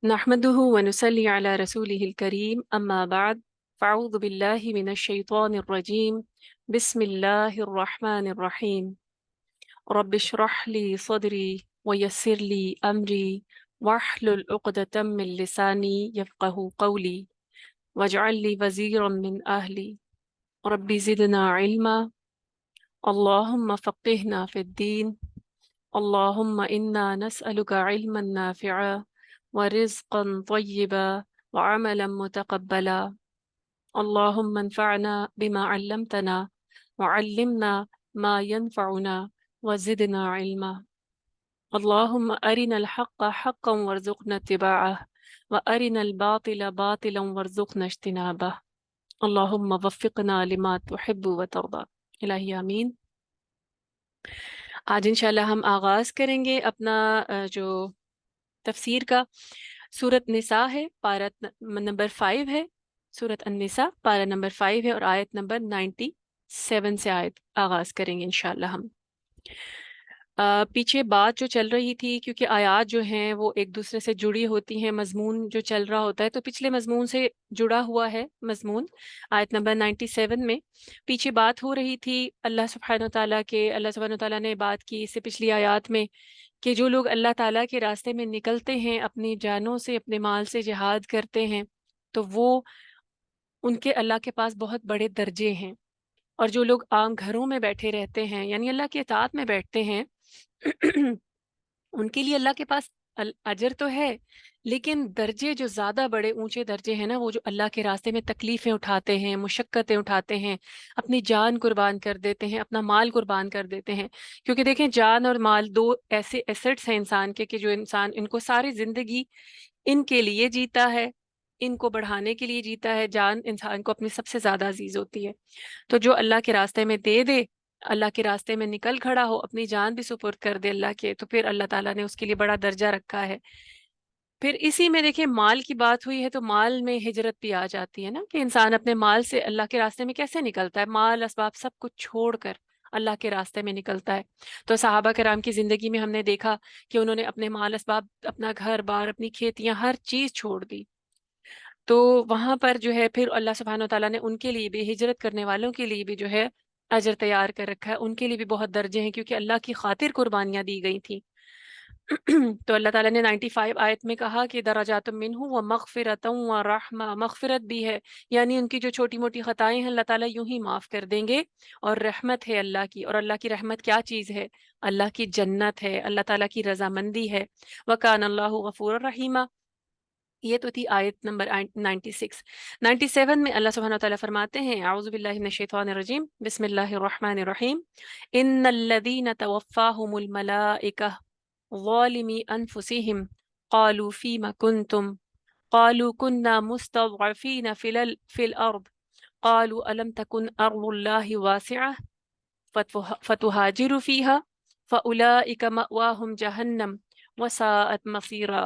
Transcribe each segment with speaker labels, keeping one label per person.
Speaker 1: نحمده ونصلي على رسوله الكريم أما بعد فأعوذ بالله من الشيطان الرجيم بسم الله الرحمن الرحيم رب اشرح لي صدري ويسر لي أمري واحلل عقدة من لساني يفقه قولي واجعل لي وزيرا من أهلي رب زدنا علما اللهم فقهنا في الدين اللهم إنا نسألك علما نافعا ورزقا طيبا وعملا متقبلا اللهم انفعنا بما علمتنا وعلمنا ما ينفعنا وزدنا علما اللهم أرنا الحق حقا وارزقنا اتباعه وأرنا الباطل باطلا وارزقنا اجتنابه اللهم وفقنا لما تحب وترضى الہی آمین۔ آج انشاءاللہ ہم آغاز کریں گے اپنا جو تفسیر کا سورت نساء ہے، پارہ نمبر 5 ہے، سورت النساء پارہ نمبر 5 ہے اور آیت نمبر 97 سے آیت آغاز کریں گے انشاءاللہ ہم۔ پیچھے بات جو چل رہی تھی، کیونکہ آیات جو ہیں وہ ایک دوسرے سے جڑی ہوتی ہیں، مضمون جو چل رہا ہوتا ہے تو پچھلے مضمون سے جڑا ہوا ہے مضمون۔ آیت نمبر 97 میں پیچھے بات ہو رہی تھی اللہ سبحانہ وتعالیٰ کے، اللہ سبحانہ وتعالیٰ نے بات کی اس سے پچھلی آیات میں کہ جو لوگ اللہ تعالیٰ کے راستے میں نکلتے ہیں، اپنی جانوں سے اپنے مال سے جہاد کرتے ہیں، تو وہ ان کے اللہ کے پاس بہت بڑے درجے ہیں، اور جو لوگ عام گھروں میں بیٹھے رہتے ہیں یعنی اللہ کے اطاعت میں بیٹھتے ہیں ان کے لیے اللہ کے پاس اجر تو ہے، لیکن درجے جو زیادہ بڑے اونچے درجے ہیں نا، وہ جو اللہ کے راستے میں تکلیفیں اٹھاتے ہیں، مشقتیں اٹھاتے ہیں، اپنی جان قربان کر دیتے ہیں، اپنا مال قربان کر دیتے ہیں۔ کیونکہ دیکھیں، جان اور مال دو ایسے ایسٹس ہیں انسان کے کہ جو انسان ان کو ساری زندگی ان کے لیے جیتا ہے، ان کو بڑھانے کے لیے جیتا ہے۔ جان انسان کو اپنی سب سے زیادہ عزیز ہوتی ہے، تو جو اللہ کے راستے میں دے دے، اللہ کے راستے میں نکل کھڑا ہو، اپنی جان بھی سپرد کر دے اللہ کے، تو پھر اللہ تعالیٰ نے اس کے لیے بڑا درجہ رکھا ہے۔ پھر اسی میں دیکھیں مال کی بات ہوئی ہے تو مال میں ہجرت بھی آ جاتی ہے نا، کہ انسان اپنے مال سے اللہ کے راستے میں کیسے نکلتا ہے، مال اسباب سب کچھ چھوڑ کر اللہ کے راستے میں نکلتا ہے۔ تو صحابہ کرام کی زندگی میں ہم نے دیکھا کہ انہوں نے اپنے مال اسباب، اپنا گھر بار، اپنی کھیتیاں، ہر چیز چھوڑ دی۔ تو وہاں پر جو ہے پھر اللہ سبحانہ وتعالیٰ نے ان کے لیے بھی، ہجرت کرنے والوں کے لیے بھی جو ہے اجر تیار کر رکھا ہے، ان کے لیے بھی بہت درجے ہیں، کیونکہ اللہ کی خاطر قربانیاں دی گئی تھیں۔ تو اللہ تعالیٰ نے 95 آیت میں کہا کہ درجات منہ و مغفرۃ و رحمہ، مغفرت بھی ہے، یعنی ان کی جو چھوٹی موٹی خطائیں ہیں اللہ تعالیٰ یوں ہی معاف کر دیں گے، اور رحمت ہے اللہ کی، اور اللہ کی رحمت کیا چیز ہے؟ اللہ کی جنت ہے، اللہ تعالیٰ کی رضامندی ہے۔ وَكَانَ اللَّهُ غَفُورًا رَحِيمًا۔ یہ تو تھی آیت نمبر 96۔ 97 میں اللہ سبحانہ وتعالیٰ فرماتے ہیں، اعوذ باللہ من الشیطان الرجیم، بسم اللہ الرحمن الرحیم، ان الذین توفاہم الملائکہ ظالمی انفسہم قالوا فیم کنتم قالوا كنا مستضعفین فی الارض قالوا الم تکن ارض اللہ واسعہ فتہاجروا فیہا فاولئک مأواہم جہنم وساءت مصیرا۔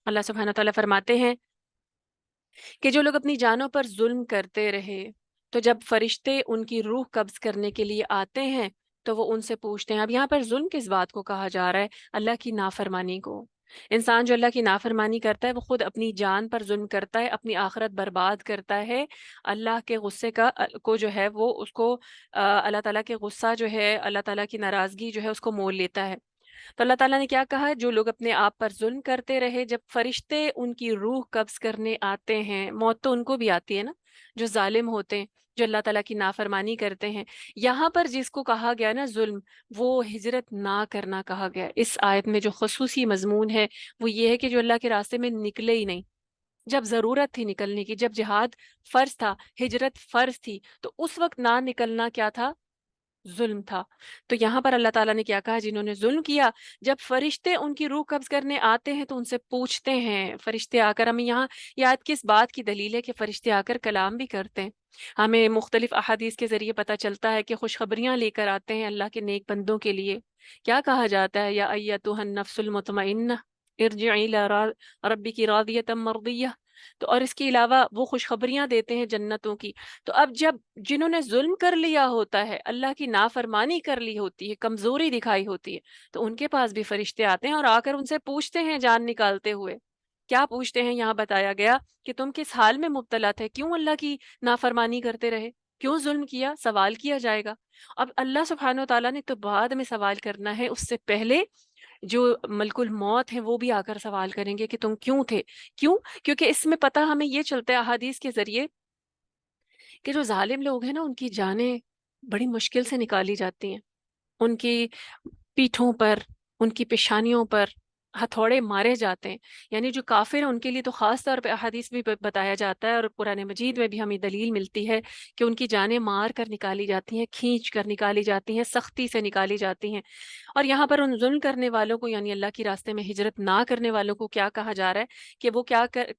Speaker 1: اللہ سبحانہ تعالیٰ فرماتے ہیں کہ جو لوگ اپنی جانوں پر ظلم کرتے رہے، تو جب فرشتے ان کی روح قبض کرنے کے لیے آتے ہیں تو وہ ان سے پوچھتے ہیں، اب یہاں پر ظلم کس بات کو کہا جا رہا ہے؟ اللہ کی نافرمانی کو۔ انسان جو اللہ کی نافرمانی کرتا ہے وہ خود اپنی جان پر ظلم کرتا ہے، اپنی آخرت برباد کرتا ہے، اللہ کے غصے کو جو ہے وہ اس کو اللہ تعالیٰ کے غصہ جو ہے، اللہ تعالیٰ کی ناراضگی جو ہے اس کو مول لیتا ہے۔ تو اللہ تعالیٰ نے کیا کہا؟ جو لوگ اپنے آپ پر ظلم کرتے رہے، جب فرشتے ان کی روح قبض کرنے آتے ہیں، موت تو ان کو بھی آتی ہے نا، جو ظالم ہوتے ہیں، جو اللہ تعالیٰ کی نافرمانی کرتے ہیں۔ یہاں پر جس کو کہا گیا نا ظلم، وہ ہجرت نہ کرنا کہا گیا۔ اس آیت میں جو خصوصی مضمون ہے وہ یہ ہے کہ جو اللہ کے راستے میں نکلے ہی نہیں، جب ضرورت تھی نکلنے کی، جب جہاد فرض تھا، ہجرت فرض تھی، تو اس وقت نہ نکلنا کیا تھا؟ ظلم تھا۔ تو یہاں پر اللہ تعالیٰ نے کیا کہا؟ جنہوں نے ظلم کیا، جب فرشتے ان کی روح قبض کرنے آتے ہیں تو ان سے پوچھتے ہیں، فرشتے آ کر، ہمیں یہاں یاد کس بات کی دلیل ہے کہ فرشتے آ کر کلام بھی کرتے ہیں؟ ہمیں مختلف احادیث کے ذریعے پتہ چلتا ہے کہ خوشخبریاں لے کر آتے ہیں اللہ کے نیک بندوں کے لیے۔ کیا کہا جاتا ہے؟ یا ایتھا النفس المطمئنہ ارجعی الی ربک راضیۃ مرضیہ۔ تو اور اس کے علاوہ وہ خوشخبریاں دیتے ہیں جنتوں کی۔ تو اب جب جنہوں نے ظلم کر لیا ہوتا ہے، اللہ کی نافرمانی کر لی ہوتی ہے، کمزوری دکھائی ہوتی ہے، تو ان کے پاس بھی فرشتے آتے ہیں اور آ کر ان سے پوچھتے ہیں جان نکالتے ہوئے کیا پوچھتے ہیں؟ یہاں بتایا گیا کہ تم کس حال میں مبتلا تھے، کیوں اللہ کی نافرمانی کرتے رہے، کیوں ظلم کیا؟ سوال کیا جائے گا۔ اب اللہ سبحانہ و تعالیٰ نے تو بعد میں سوال کرنا ہے، اس سے پہلے جو ملک الموت ہیں وہ بھی آ کر سوال کریں گے کہ تم کیوں تھے؟ کیوں؟ کیونکہ اس میں پتہ ہمیں یہ چلتا ہے احادیث کے ذریعے کہ جو ظالم لوگ ہیں نا، ان کی جانیں بڑی مشکل سے نکالی جاتی ہیں، ان کی پیٹھوں پر، ان کی پیشانیوں پر ہتھوڑے مارے جاتے ہیں۔ یعنی جو کافر ہیں ان کے لیے تو خاص طور پہ احادیث میں بتایا جاتا ہے، اور قرآن مجید میں بھی ہمیں دلیل ملتی ہے کہ ان کی جانیں مار کر نکالی جاتی ہیں، کھینچ کر نکالی جاتی ہیں، سختی سے نکالی جاتی ہیں۔ اور یہاں پر ان ظلم کرنے والوں کو، یعنی اللہ کے راستے میں ہجرت نہ کرنے والوں کو کیا کہا جا رہا ہے کہ وہ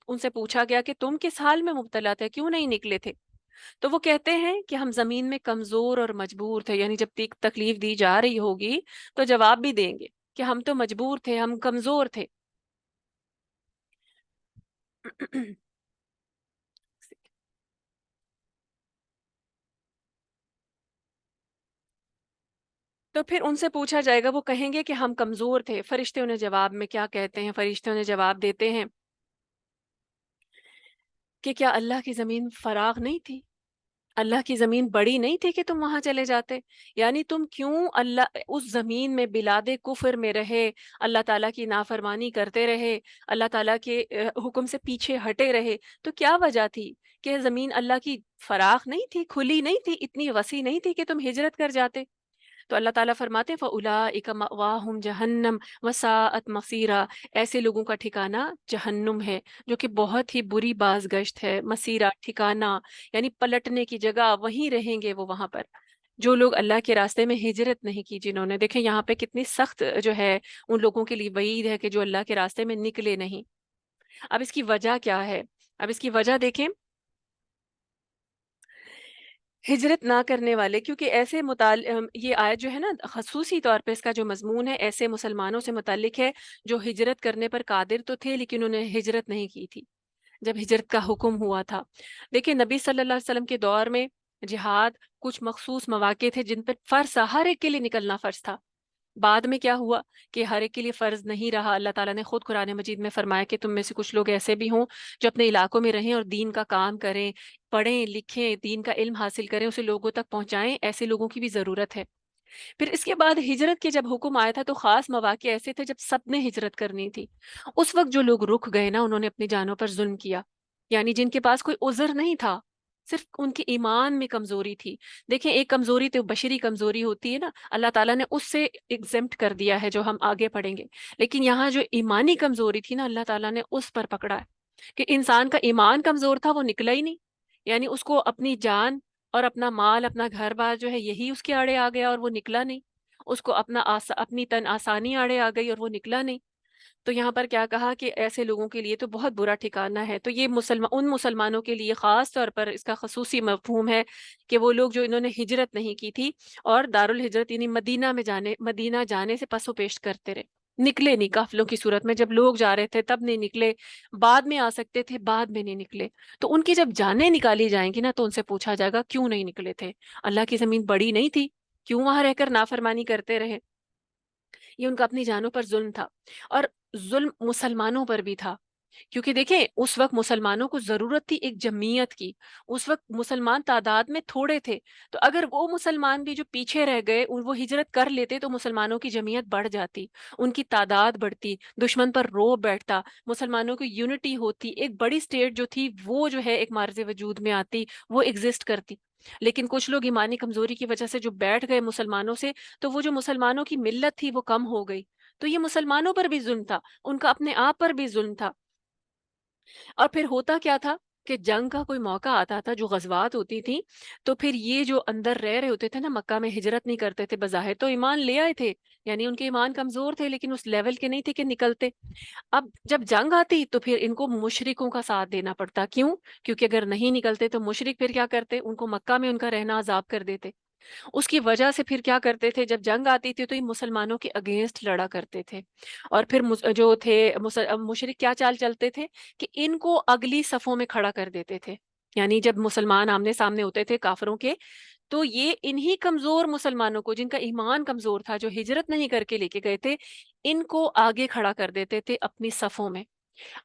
Speaker 1: ان سے پوچھا گیا کہ تم کس حال میں مبتلا تھے، کیوں نہیں نکلے تھے؟ تو وہ کہتے ہیں کہ ہم زمین میں کمزور اور مجبور تھے، یعنی جب تکلیف دی جا رہی ہوگی تو جواب بھی دیں گے کہ ہم تو مجبور تھے، ہم کمزور تھے۔ تو پھر ان سے پوچھا جائے گا، وہ کہیں گے کہ ہم کمزور تھے۔ فرشتے انہیں جواب میں کیا کہتے ہیں؟ فرشتے انہیں جواب دیتے ہیں کہ کیا اللہ کی زمین فراغ نہیں تھی؟ اللہ کی زمین بڑی نہیں تھی کہ تم وہاں چلے جاتے؟ یعنی تم کیوں اللہ اس زمین میں بلاد کفر میں رہے، اللہ تعالیٰ کی نافرمانی کرتے رہے، اللہ تعالیٰ کے حکم سے پیچھے ہٹے رہے؟ تو کیا وجہ تھی کہ زمین اللہ کی فراخ نہیں تھی، کھلی نہیں تھی، اتنی وسیع نہیں تھی کہ تم ہجرت کر جاتے؟ تو اللہ تعالیٰ فرماتے ہیں فَأُولَٰئِکَ مَأْوَاهُمْ جَهَنَّمْ وَسَاءَتْ مَصِيرًا، ایسے لوگوں کا ٹھکانہ جہنم ہے، جو کہ بہت ہی بری بازگشت ہے۔ مسیرہ ٹھکانہ، یعنی پلٹنے کی جگہ، وہیں رہیں گے وہ وہاں پر۔ جو لوگ اللہ کے راستے میں ہجرت نہیں کی، جنہوں نے، دیکھیں یہاں پہ کتنی سخت جو ہے ان لوگوں کے لیے وعید ہے کہ جو اللہ کے راستے میں نکلے نہیں۔ اب اس کی وجہ کیا ہے؟ اب اس کی وجہ دیکھیں، ہجرت نہ کرنے والے، کیونکہ ایسے یہ آیت جو ہے نا، خصوصی طور پہ اس کا جو مضمون ہے ایسے مسلمانوں سے متعلق ہے جو ہجرت کرنے پر قادر تو تھے لیکن انہیں ہجرت نہیں کی تھی جب ہجرت کا حکم ہوا تھا۔ دیکھیں نبی صلی اللہ علیہ وسلم کے دور میں جہاد کچھ مخصوص مواقع تھے جن پر فرض تھا، ہر ایک کے لیے نکلنا فرض تھا۔ بعد میں کیا ہوا کہ ہر ایک کے لیے فرض نہیں رہا۔ اللہ تعالیٰ نے خود قرآن مجید میں فرمایا کہ تم میں سے کچھ لوگ ایسے بھی ہوں جو اپنے علاقوں میں رہیں اور دین کا کام کریں، پڑھیں لکھیں، دین کا علم حاصل کریں، اسے لوگوں تک پہنچائیں۔ ایسے لوگوں کی بھی ضرورت ہے۔ پھر اس کے بعد ہجرت کے جب حکم آیا تھا تو خاص مواقع ایسے تھے جب سب نے ہجرت کرنی تھی۔ اس وقت جو لوگ رک گئے نا، انہوں نے اپنی جانوں پر ظلم کیا، یعنی جن کے پاس کوئی عذر نہیں تھا، صرف ان کی ایمان میں کمزوری تھی۔ دیکھیں ایک کمزوری تو بشری کمزوری ہوتی ہے نا، اللہ تعالیٰ نے اس سے ایگزمپٹ کر دیا ہے جو ہم آگے پڑھیں گے، لیکن یہاں جو ایمانی کمزوری تھی نا، اللہ تعالیٰ نے اس پر پکڑا ہے کہ انسان کا ایمان کمزور تھا، وہ نکلا ہی نہیں، یعنی اس کو اپنی جان اور اپنا مال، اپنا گھر بار جو ہے یہی اس کے آڑے آ گیا اور وہ نکلا نہیں، اس کو اپنی تن آسانی آڑے آ گئی اور وہ نکلا نہیں۔ تو یہاں پر کیا کہا کہ ایسے لوگوں کے لیے تو بہت برا ٹھکانہ ہے۔ تو یہ ان مسلمانوں کے لیے خاص طور پر اس کا خصوصی مفہوم ہے کہ وہ لوگ جو انہوں نے ہجرت نہیں کی تھی اور دارالہجرت یعنی مدینہ جانے سے پس و پیش کرتے رہے، نکلے نہیں قافلوں کی صورت میں، جب لوگ جا رہے تھے تب نہیں نکلے، بعد میں آ سکتے تھے بعد میں نہیں نکلے۔ تو ان کی جب جانیں نکالی جائیں گی نا تو ان سے پوچھا جائے گا کیوں نہیں نکلے تھے؟ اللہ کی زمین بڑی نہیں تھی؟ کیوں وہاں رہ کر نافرمانی کرتے رہے؟ یہ ان کا اپنی جانوں پر ظلم تھا، اور ظلم مسلمانوں پر بھی تھا، کیونکہ دیکھیں اس وقت مسلمانوں کو ضرورت تھی ایک جمعیت کی۔ اس وقت مسلمان تعداد میں تھوڑے تھے، تو اگر وہ مسلمان بھی جو پیچھے رہ گئے وہ ہجرت کر لیتے تو مسلمانوں کی جمعیت بڑھ جاتی، ان کی تعداد بڑھتی، دشمن پر روب بیٹھتا، مسلمانوں کی یونٹی ہوتی، ایک بڑی سٹیٹ جو تھی وہ جو ہے ایک معرض وجود میں آتی، وہ ایگزسٹ کرتی۔ لیکن کچھ لوگ ایمانی کمزوری کی وجہ سے جو بیٹھ گئے مسلمانوں سے، تو وہ جو مسلمانوں کی ملت تھی وہ کم ہو گئی۔ تو یہ مسلمانوں پر بھی ظلم تھا، ان کا اپنے آپ پر بھی ظلم تھا۔ اور پھر ہوتا کیا تھا کہ جنگ کا کوئی موقع آتا تھا، جو غزوات ہوتی تھی، تو پھر یہ جو اندر رہ رہے ہوتے تھے نا، مکہ میں ہجرت نہیں کرتے تھے، بظاہر تو ایمان لے آئے تھے، یعنی ان کے ایمان کمزور تھے لیکن اس لیول کے نہیں تھے کہ نکلتے۔ اب جب جنگ آتی تو پھر ان کو مشرکوں کا ساتھ دینا پڑتا، کیوں؟ کیونکہ اگر نہیں نکلتے تو مشرک پھر کیا کرتے؟ ان کو مکہ میں ان کا رہنا عذاب کر دیتے۔ اس کی وجہ سے پھر کیا کرتے تھے، جب جنگ آتی تھی تو یہ مسلمانوں کے اگینسٹ لڑا کرتے تھے، اور پھر جو تھے مشرک کیا چال چلتے تھے کہ ان کو اگلی صفوں میں کھڑا کر دیتے تھے، یعنی جب مسلمان آمنے سامنے ہوتے تھے کافروں کے، تو یہ انہی کمزور مسلمانوں کو جن کا ایمان کمزور تھا، جو ہجرت نہیں کر کے لے کے گئے تھے، ان کو آگے کھڑا کر دیتے تھے اپنی صفوں میں،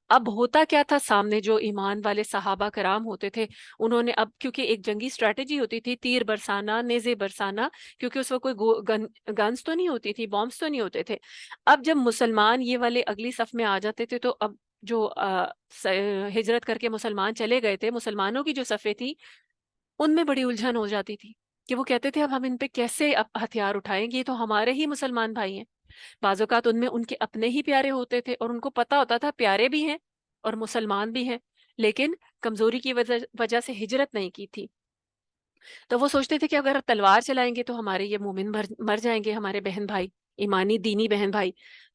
Speaker 1: اب ہوتا کیا تھا، سامنے جو ایمان والے صحابہ کرام ہوتے تھے انہوں نے اب، کیونکہ ایک جنگی اسٹریٹجی ہوتی تھی، تیر برسانا، نیزے برسانا، کیونکہ اس وقت کوئی گنز تو نہیں ہوتی تھی، بامبس تو نہیں ہوتے تھے۔ اب جب مسلمان یہ والے اگلی صف میں آ جاتے تھے تو اب جو ہجرت کر کے مسلمان چلے گئے تھے، مسلمانوں کی جو صفیں تھی ان میں بڑی الجھن ہو جاتی تھی کہ وہ کہتے تھے اب ہم ان پہ کیسے اب ہتھیار اٹھائیں گے، یہ تو ہمارے ہی مسلمان بھائی ہیں۔ بعض اوقات ان میں ان کے اپنے ہی پیارے ہوتے تھے اور ان کو پتا ہوتا تھا پیارے بھی ہیں اور مسلمان بھی ہیں، لیکن کمزوری کی وجہ سے ہجرت نہیں کی تھی۔ تو وہ سوچتے تھے کہ اگر تلوار چلائیں گے تو ہمارے یہ مومن مر جائیں گے، ہمارے بہن بھائی، ایمانی دینی بہن بھائی،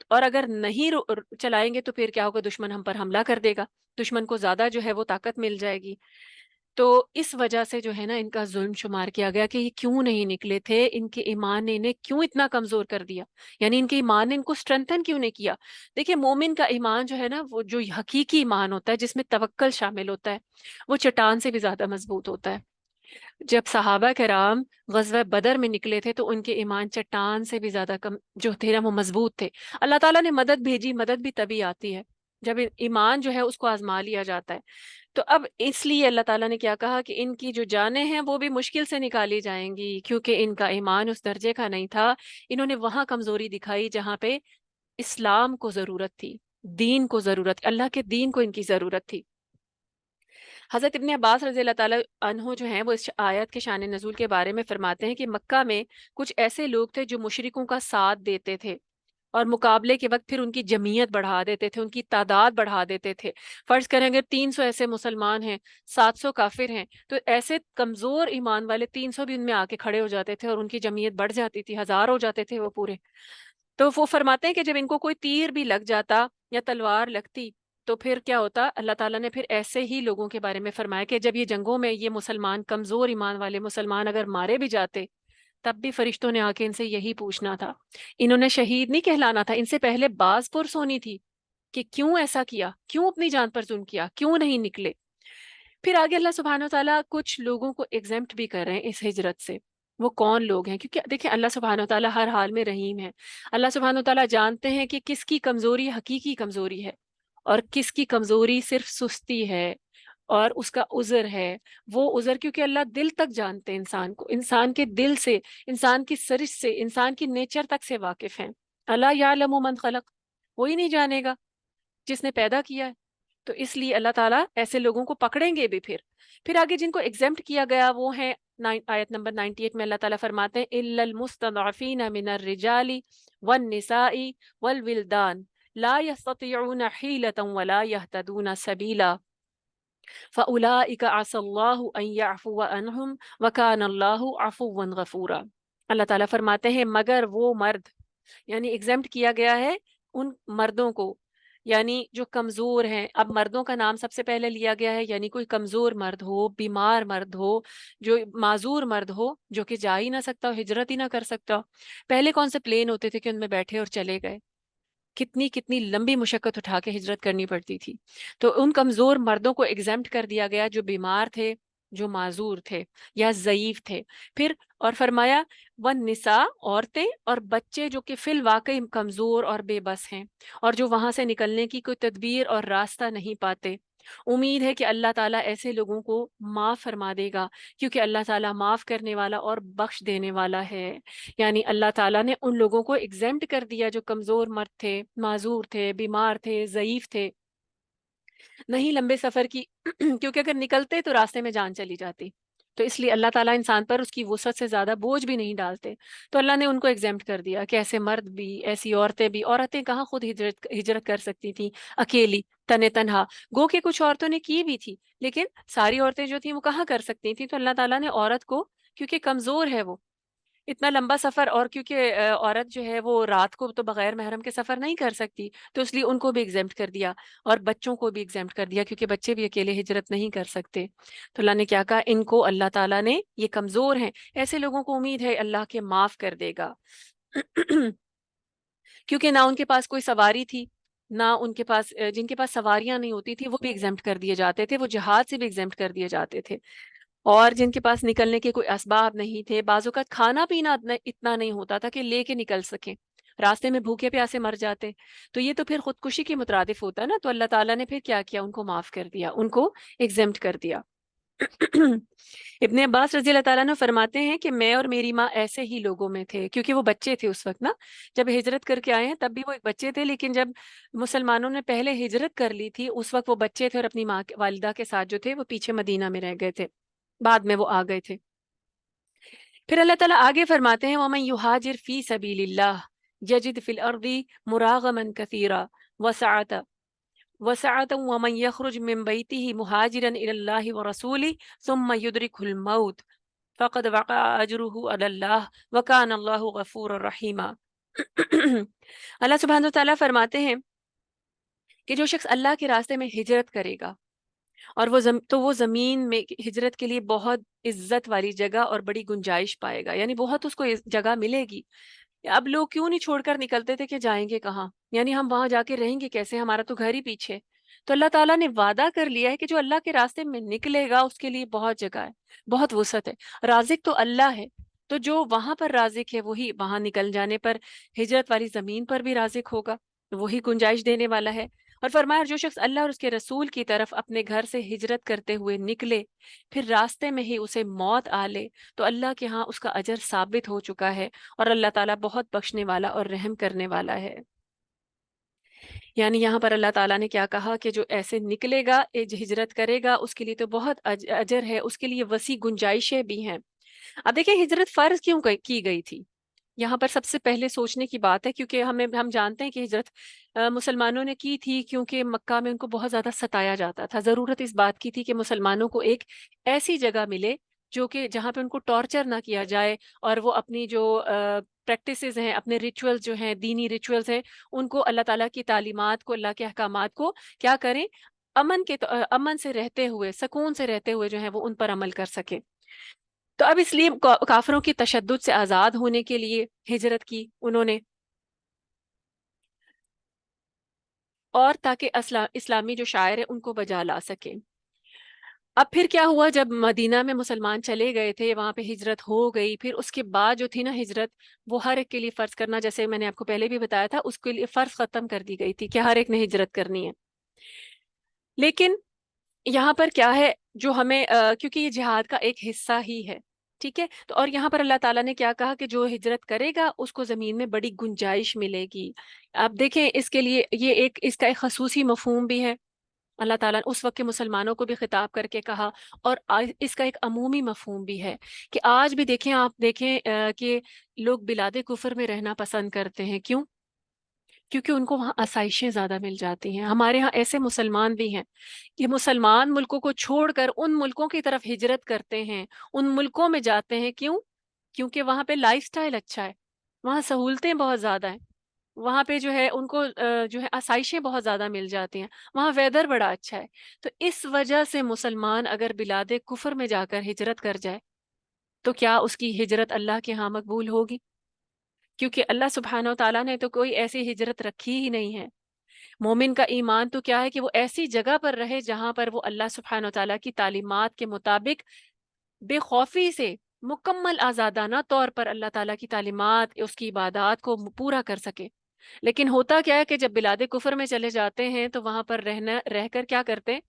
Speaker 1: اور اگر نہیں چلائیں گے تو پھر کیا ہوگا، دشمن ہم پر حملہ کر دے گا، دشمن کو زیادہ جو ہے وہ طاقت مل جائے گی۔ تو اس وجہ سے جو ہے نا ان کا ظلم شمار کیا گیا کہ یہ کیوں نہیں نکلے تھے، ان کے ایمان نے انہیں کیوں اتنا کمزور کر دیا، یعنی ان کے ایمان نے ان کو اسٹرینتھن کیوں نہیں کیا۔ دیکھیں مومن کا ایمان جو ہے نا، وہ جو حقیقی ایمان ہوتا ہے جس میں توکل شامل ہوتا ہے، وہ چٹان سے بھی زیادہ مضبوط ہوتا ہے۔ جب صحابہ کرام غزوہ بدر میں نکلے تھے تو ان کے ایمان چٹان سے بھی زیادہ کم جو تھے نا، وہ مضبوط تھے۔ اللہ تعالیٰ نے مدد بھیجی، مدد بھی تبھی آتی ہے جب ایمان جو ہے اس کو آزما لیا جاتا ہے۔ تو اب اس لیے اللہ تعالیٰ نے کیا کہا کہ ان کی جو جانیں ہیں وہ بھی مشکل سے نکالی جائیں گی، کیونکہ ان کا ایمان اس درجے کا نہیں تھا۔ انہوں نے وہاں کمزوری دکھائی جہاں پہ اسلام کو ضرورت تھی، دین کو ضرورت، اللہ کے دین کو ان کی ضرورت تھی۔ حضرت ابن عباس رضی اللہ تعالیٰ عنہ جو ہیں وہ اس آیت کے شان نزول کے بارے میں فرماتے ہیں کہ مکہ میں کچھ ایسے لوگ تھے جو مشرکوں کا ساتھ دیتے تھے اور مقابلے کے وقت پھر ان کی جمعیت بڑھا دیتے تھے، ان کی تعداد بڑھا دیتے تھے۔ فرض کریں اگر 300 ایسے مسلمان ہیں، 700 کافر ہیں، تو ایسے کمزور ایمان والے 300 بھی ان میں آ کے کھڑے ہو جاتے تھے اور ان کی جمعیت بڑھ جاتی تھی، 1000 ہو جاتے تھے وہ پورے۔ تو وہ فرماتے ہیں کہ جب ان کو کوئی تیر بھی لگ جاتا یا تلوار لگتی تو پھر کیا ہوتا، اللہ تعالیٰ نے پھر ایسے ہی لوگوں کے بارے میں فرمایا کہ جب یہ جنگوں میں یہ مسلمان، کمزور ایمان والے مسلمان اگر مارے بھی جاتے تب بھی فرشتوں نے آ کے ان سے یہی پوچھنا تھا، انہوں نے شہید نہیں کہلانا تھا، ان سے پہلے باز پرس ہونی تھی کہ کیوں ایسا کیا، کیوں اپنی جان پر ظلم کیا، کیوں نہیں نکلے۔ پھر آگے اللہ سبحانہ و تعالیٰ کچھ لوگوں کو ایگزمپٹ بھی کر رہے ہیں اس ہجرت سے۔ وہ کون لوگ ہیں؟ کیونکہ دیکھیں اللہ سبحانہ و تعالیٰ ہر حال میں رحیم ہے۔ اللہ سبحانہ و تعالیٰ جانتے ہیں کہ کس کی کمزوری حقیقی کمزوری ہے اور کس کی کمزوری صرف سستی ہے اور اس کا عذر ہے۔ وہ عذر کیونکہ اللہ دل تک جانتے ہیں انسان کو، انسان کے دل سے، انسان کی سرش سے، انسان کی نیچر تک سے واقف ہیں۔ اللہ یعلم من خلق، وہی نہیں جانے گا جس نے پیدا کیا ہے۔ تو اس لیے اللہ تعالیٰ ایسے لوگوں کو پکڑیں گے بھی۔ پھر آگے جن کو ایگزمپٹ کیا گیا وہ ہیں آیت نمبر 98 میں اللہ تعالیٰ فرماتے ہیں اِلَّا الْمُسْتَضْعَفِينَ مِنَ الرِّجَالِ وَالنِّسَاءِ وَالْوِلْدَانِ لَا يَسْتَطِيعُونَ حِيلَةً وَلَا يَهْتَدُونَ سَبِيلًا فَأُولَٰئِكَ عَسَى اللَّهُ أَن يَعْفُوَ عَنْهُمْ وَكَانَ اللَّهُ عَفُوًّا غَفُورًا۔ اللہ تعالیٰ فرماتے ہیں مگر وہ مرد، یعنی ایگزمپٹ کیا گیا ہے ان مردوں کو، یعنی جو کمزور ہیں۔ اب مردوں کا نام سب سے پہلے لیا گیا ہے، یعنی کوئی کمزور مرد ہو، بیمار مرد ہو، جو معذور مرد ہو، جو کہ جا ہی نہ سکتا ہو، ہجرت ہی نہ کر سکتا ہو۔ پہلے کون سے پلین ہوتے تھے کہ ان میں بیٹھے اور چلے گئے، کتنی کتنی لمبی مشقت اٹھا کے ہجرت کرنی پڑتی تھی۔ تو ان کمزور مردوں کو ایگزمپٹ کر دیا گیا جو بیمار تھے، جو معذور تھے یا ضعیف تھے۔ پھر اور فرمایا والنساء، عورتیں اور بچے جو کہ فی الواقع کمزور اور بے بس ہیں اور جو وہاں سے نکلنے کی کوئی تدبیر اور راستہ نہیں پاتے۔ امید ہے کہ اللہ تعالیٰ ایسے لوگوں کو معاف فرما دے گا، کیونکہ اللہ تعالیٰ معاف کرنے والا اور بخش دینے والا ہے۔ یعنی اللہ تعالیٰ نے ان لوگوں کو ایگزمپٹ کر دیا جو کمزور مرد تھے، معذور تھے، بیمار تھے، ضعیف تھے، نہیں لمبے سفر کی کیونکہ اگر نکلتے تو راستے میں جان چلی جاتی۔ تو اس لیے اللہ تعالیٰ انسان پر اس کی وسعت سے زیادہ بوجھ بھی نہیں ڈالتے، تو اللہ نے ان کو ایگزمپٹ کر دیا کہ ایسے مرد بھی، ایسی عورتیں بھی۔ عورتیں کہاں خود ہجرت کر سکتی تھیں اکیلی، تنہا؟ گو کہ کچھ عورتوں نے کی بھی تھی، لیکن ساری عورتیں جو تھیں وہ کہاں کر سکتی تھیں؟ تو اللہ تعالیٰ نے عورت کو، کیونکہ کمزور ہے وہ، اتنا لمبا سفر، اور کیونکہ عورت جو ہے وہ رات کو تو بغیر محرم کے سفر نہیں کر سکتی، تو اس لیے ان کو بھی ایگزمپٹ کر دیا اور بچوں کو بھی ایگزمپٹ کر دیا، کیونکہ بچے بھی اکیلے ہجرت نہیں کر سکتے۔ تو اللہ نے کیا کہا، ان کو اللہ تعالیٰ نے، یہ کمزور ہیں، ایسے لوگوں کو امید ہے اللہ کے معاف کر دے گا کیونکہ نہ ان کے پاس کوئی سواری تھی، نہ ان کے پاس، جن کے پاس سواریاں نہیں ہوتی تھی وہ بھی ایگزمپٹ کر دیے جاتے تھے، وہ جہاد سے بھی ایگزمپٹ کر دیے جاتے تھے، اور جن کے پاس نکلنے کے کوئی اسباب نہیں تھے، بعض اوقات کھانا پینا اتنا نہیں ہوتا تھا کہ لے کے نکل سکیں، راستے میں بھوکے پیاسے مر جاتے، تو یہ تو پھر خودکشی کی مترادف ہوتا ہے نا. تو اللہ تعالیٰ نے پھر کیا کیا؟ ان کو معاف کر دیا، ان کو ایگزمپٹ کر دیا. ابن عباس رضی اللہ تعالیٰ عنہ فرماتے ہیں کہ میں اور میری ماں ایسے ہی لوگوں میں تھے، کیونکہ وہ بچے تھے اس وقت نا، جب ہجرت کر کے آئے ہیں تب بھی وہ ایک بچے تھے، لیکن جب مسلمانوں نے پہلے ہجرت کر لی تھی اس وقت وہ بچے تھے، اور اپنی ماں والدہ کے ساتھ جو تھے وہ پیچھے مدینہ میں رہ گئے تھے، بعد میں وہ آ گئے تھے. پھر اللہ تعالیٰ آگے فرماتے ہیں وَمَن يُهَاجِرْ فِي سَبِيلِ اللَّهِ يَجِدْ فِي الْأَرْضِ مُرَاغَمًا كَثِيرًا وَسَعَةً وَمَن يَخْرُجْ مِن بَيْتِهِ مُهَاجِرًا إِلَى اللَّهِ وَرَسُولِهِ ثُمَّ يُدْرِكْهُ الْمَوْتُ فَقَدْ وَقَعَ أَجْرُهُ عَلَى اللَّهِ وَكَانَ اللَّهُ غَفُورًا رَحِيمًا. اللہ سبحانہ وتعالیٰ فرماتے ہیں کہ جو شخص اللہ کے راستے میں ہجرت کرے گا اور وہ زمین میں ہجرت کے لیے بہت عزت والی جگہ اور بڑی گنجائش پائے گا، یعنی بہت اس کو جگہ ملے گی. اب لوگ کیوں نہیں چھوڑ کر نکلتے تھے کہ جائیں گے کہاں، یعنی ہم وہاں جا کے رہیں گے کیسے، ہمارا تو گھر ہی پیچھے. تو اللہ تعالیٰ نے وعدہ کر لیا ہے کہ جو اللہ کے راستے میں نکلے گا اس کے لیے بہت جگہ ہے، بہت وسعت ہے. رازق تو اللہ ہے، تو جو وہاں پر رازق ہے وہی وہاں نکل جانے پر ہجرت والی زمین پر بھی رازق ہوگا، وہی گنجائش دینے والا ہے. اور فرمایا جو شخص اللہ اور اس کے رسول کی طرف اپنے گھر سے ہجرت کرتے ہوئے نکلے پھر راستے میں ہی اسے موت آ لے تو اللہ کے ہاں اس کا اجر ثابت ہو چکا ہے، اور اللہ تعالیٰ بہت بخشنے والا اور رحم کرنے والا ہے. یعنی یہاں پر اللہ تعالیٰ نے کیا کہا کہ جو ایسے نکلے گا، ہجرت کرے گا، اس کے لیے تو بہت اجر ہے، اس کے لیے وسیع گنجائشیں بھی ہیں. اب دیکھیں ہجرت فرض کیوں کی گئی تھی، یہاں پر سب سے پہلے سوچنے کی بات ہے، کیونکہ ہم جانتے ہیں کہ ہجرت مسلمانوں نے کی تھی کیونکہ مکہ میں ان کو بہت زیادہ ستایا جاتا تھا. ضرورت اس بات کی تھی کہ مسلمانوں کو ایک ایسی جگہ ملے جو کہ جہاں پہ ان کو ٹارچر نہ کیا جائے، اور وہ اپنی جو پریکٹسز ہیں، اپنے ریچولز جو ہیں، دینی ریچولز ہیں، ان کو اللہ تعالیٰ کی تعلیمات کو، اللہ کے احکامات کو کیا کریں، امن سے رہتے ہوئے، سکون سے رہتے ہوئے جو ہے وہ ان پر عمل کر سکیں. تو اب اس لیے کافروں کی تشدد سے آزاد ہونے کے لیے ہجرت کی انہوں نے، اور تاکہ اسلامی جو شاعر ہیں ان کو بجا لا سکیں. اب پھر کیا ہوا، جب مدینہ میں مسلمان چلے گئے تھے، وہاں پہ ہجرت ہو گئی، پھر اس کے بعد جو تھی نا ہجرت، وہ ہر ایک کے لیے فرض کرنا، جیسے میں نے آپ کو پہلے بھی بتایا تھا، اس کے لیے فرض ختم کر دی گئی تھی کہ ہر ایک نے ہجرت کرنی ہے. لیکن یہاں پر کیا ہے جو ہمیں کیونکہ یہ جہاد کا ایک حصہ ہی ہے، ٹھیک ہے، تو اور یہاں پر اللہ تعالیٰ نے کیا کہا کہ جو ہجرت کرے گا اس کو زمین میں بڑی گنجائش ملے گی. آپ دیکھیں اس کے لیے یہ اس کا ایک خصوصی مفہوم بھی ہے. اللہ تعالیٰ نے اس وقت کے مسلمانوں کو بھی خطاب کر کے کہا، اور اس کا ایک عمومی مفہوم بھی ہے کہ آج بھی دیکھیں، آپ دیکھیں کہ لوگ بلاد کفر میں رہنا پسند کرتے ہیں. کیوں؟ کیونکہ ان کو وہاں آسائشیں زیادہ مل جاتی ہیں. ہمارے ہاں ایسے مسلمان بھی ہیں کہ مسلمان ملکوں کو چھوڑ کر ان ملکوں کی طرف ہجرت کرتے ہیں، ان ملکوں میں جاتے ہیں. کیوں؟ کیونکہ وہاں پہ لائف سٹائل اچھا ہے، وہاں سہولتیں بہت زیادہ ہیں، وہاں پہ جو ہے ان کو جو ہے آسائشیں بہت زیادہ مل جاتی ہیں، وہاں ویدر بڑا اچھا ہے. تو اس وجہ سے مسلمان اگر بلاد کفر میں جا کر ہجرت کر جائے تو کیا اس کی ہجرت اللہ کے ہاں مقبول ہوگی؟ کیونکہ اللہ سبحانہ و تعالیٰ نے تو کوئی ایسی ہجرت رکھی ہی نہیں ہے. مومن کا ایمان تو کیا ہے کہ وہ ایسی جگہ پر رہے جہاں پر وہ اللہ سبحانہ و تعالیٰ کی تعلیمات کے مطابق بے خوفی سے مکمل آزادانہ طور پر اللہ تعالیٰ کی تعلیمات، اس کی عبادات کو پورا کر سکے. لیکن ہوتا کیا ہے کہ جب بلاد کفر میں چلے جاتے ہیں تو وہاں پر رہ کر کیا کرتے ہیں،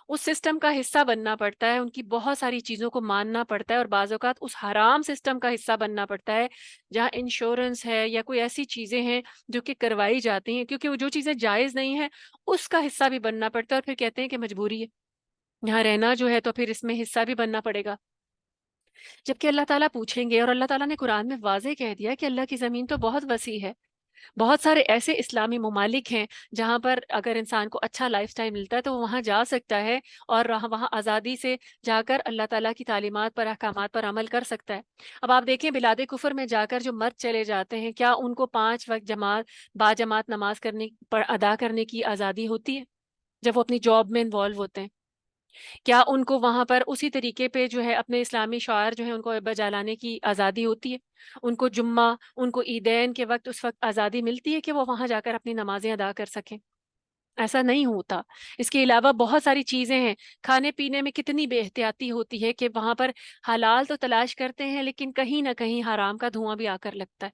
Speaker 1: اس سسٹم کا حصہ بننا پڑتا ہے، ان کی بہت ساری چیزوں کو ماننا پڑتا ہے، اور بعض اوقات اس حرام سسٹم کا حصہ بننا پڑتا ہے جہاں انشورنس ہے یا کوئی ایسی چیزیں ہیں جو کہ کروائی جاتی ہیں، کیونکہ وہ جو چیزیں جائز نہیں ہیں اس کا حصہ بھی بننا پڑتا ہے، اور پھر کہتے ہیں کہ مجبوری ہے یہاں رہنا جو ہے تو پھر اس میں حصہ بھی بننا پڑے گا. جبکہ اللہ تعالیٰ پوچھیں گے، اور اللہ تعالیٰ نے قرآن میں واضح کہہ دیا کہ اللہ کی زمین تو بہت وسیع ہے. بہت سارے ایسے اسلامی ممالک ہیں جہاں پر اگر انسان کو اچھا لائف سٹائل ملتا ہے تو وہ وہاں جا سکتا ہے، اور وہاں آزادی سے جا کر اللہ تعالیٰ کی تعلیمات پر، احکامات پر عمل کر سکتا ہے. اب آپ دیکھیں بلاد کفر میں جا کر جو مرد چلے جاتے ہیں، کیا ان کو 5 وقت باجماعت نماز ادا کرنے کی آزادی ہوتی ہے جب وہ اپنی جاب میں انوالو ہوتے ہیں؟ کیا ان کو وہاں پر اسی طریقے پہ جو ہے اپنے اسلامی شعائر جو ہے ان کو بجا لانے کی آزادی ہوتی ہے؟ ان کو جمعہ، ان کو عیدین کے وقت اس وقت آزادی ملتی ہے کہ وہ وہاں جا کر اپنی نمازیں ادا کر سکیں؟ ایسا نہیں ہوتا. اس کے علاوہ بہت ساری چیزیں ہیں، کھانے پینے میں کتنی بے احتیاطی ہوتی ہے کہ وہاں پر حلال تو تلاش کرتے ہیں لیکن کہیں نہ کہیں حرام کا دھواں بھی آ کر لگتا ہے.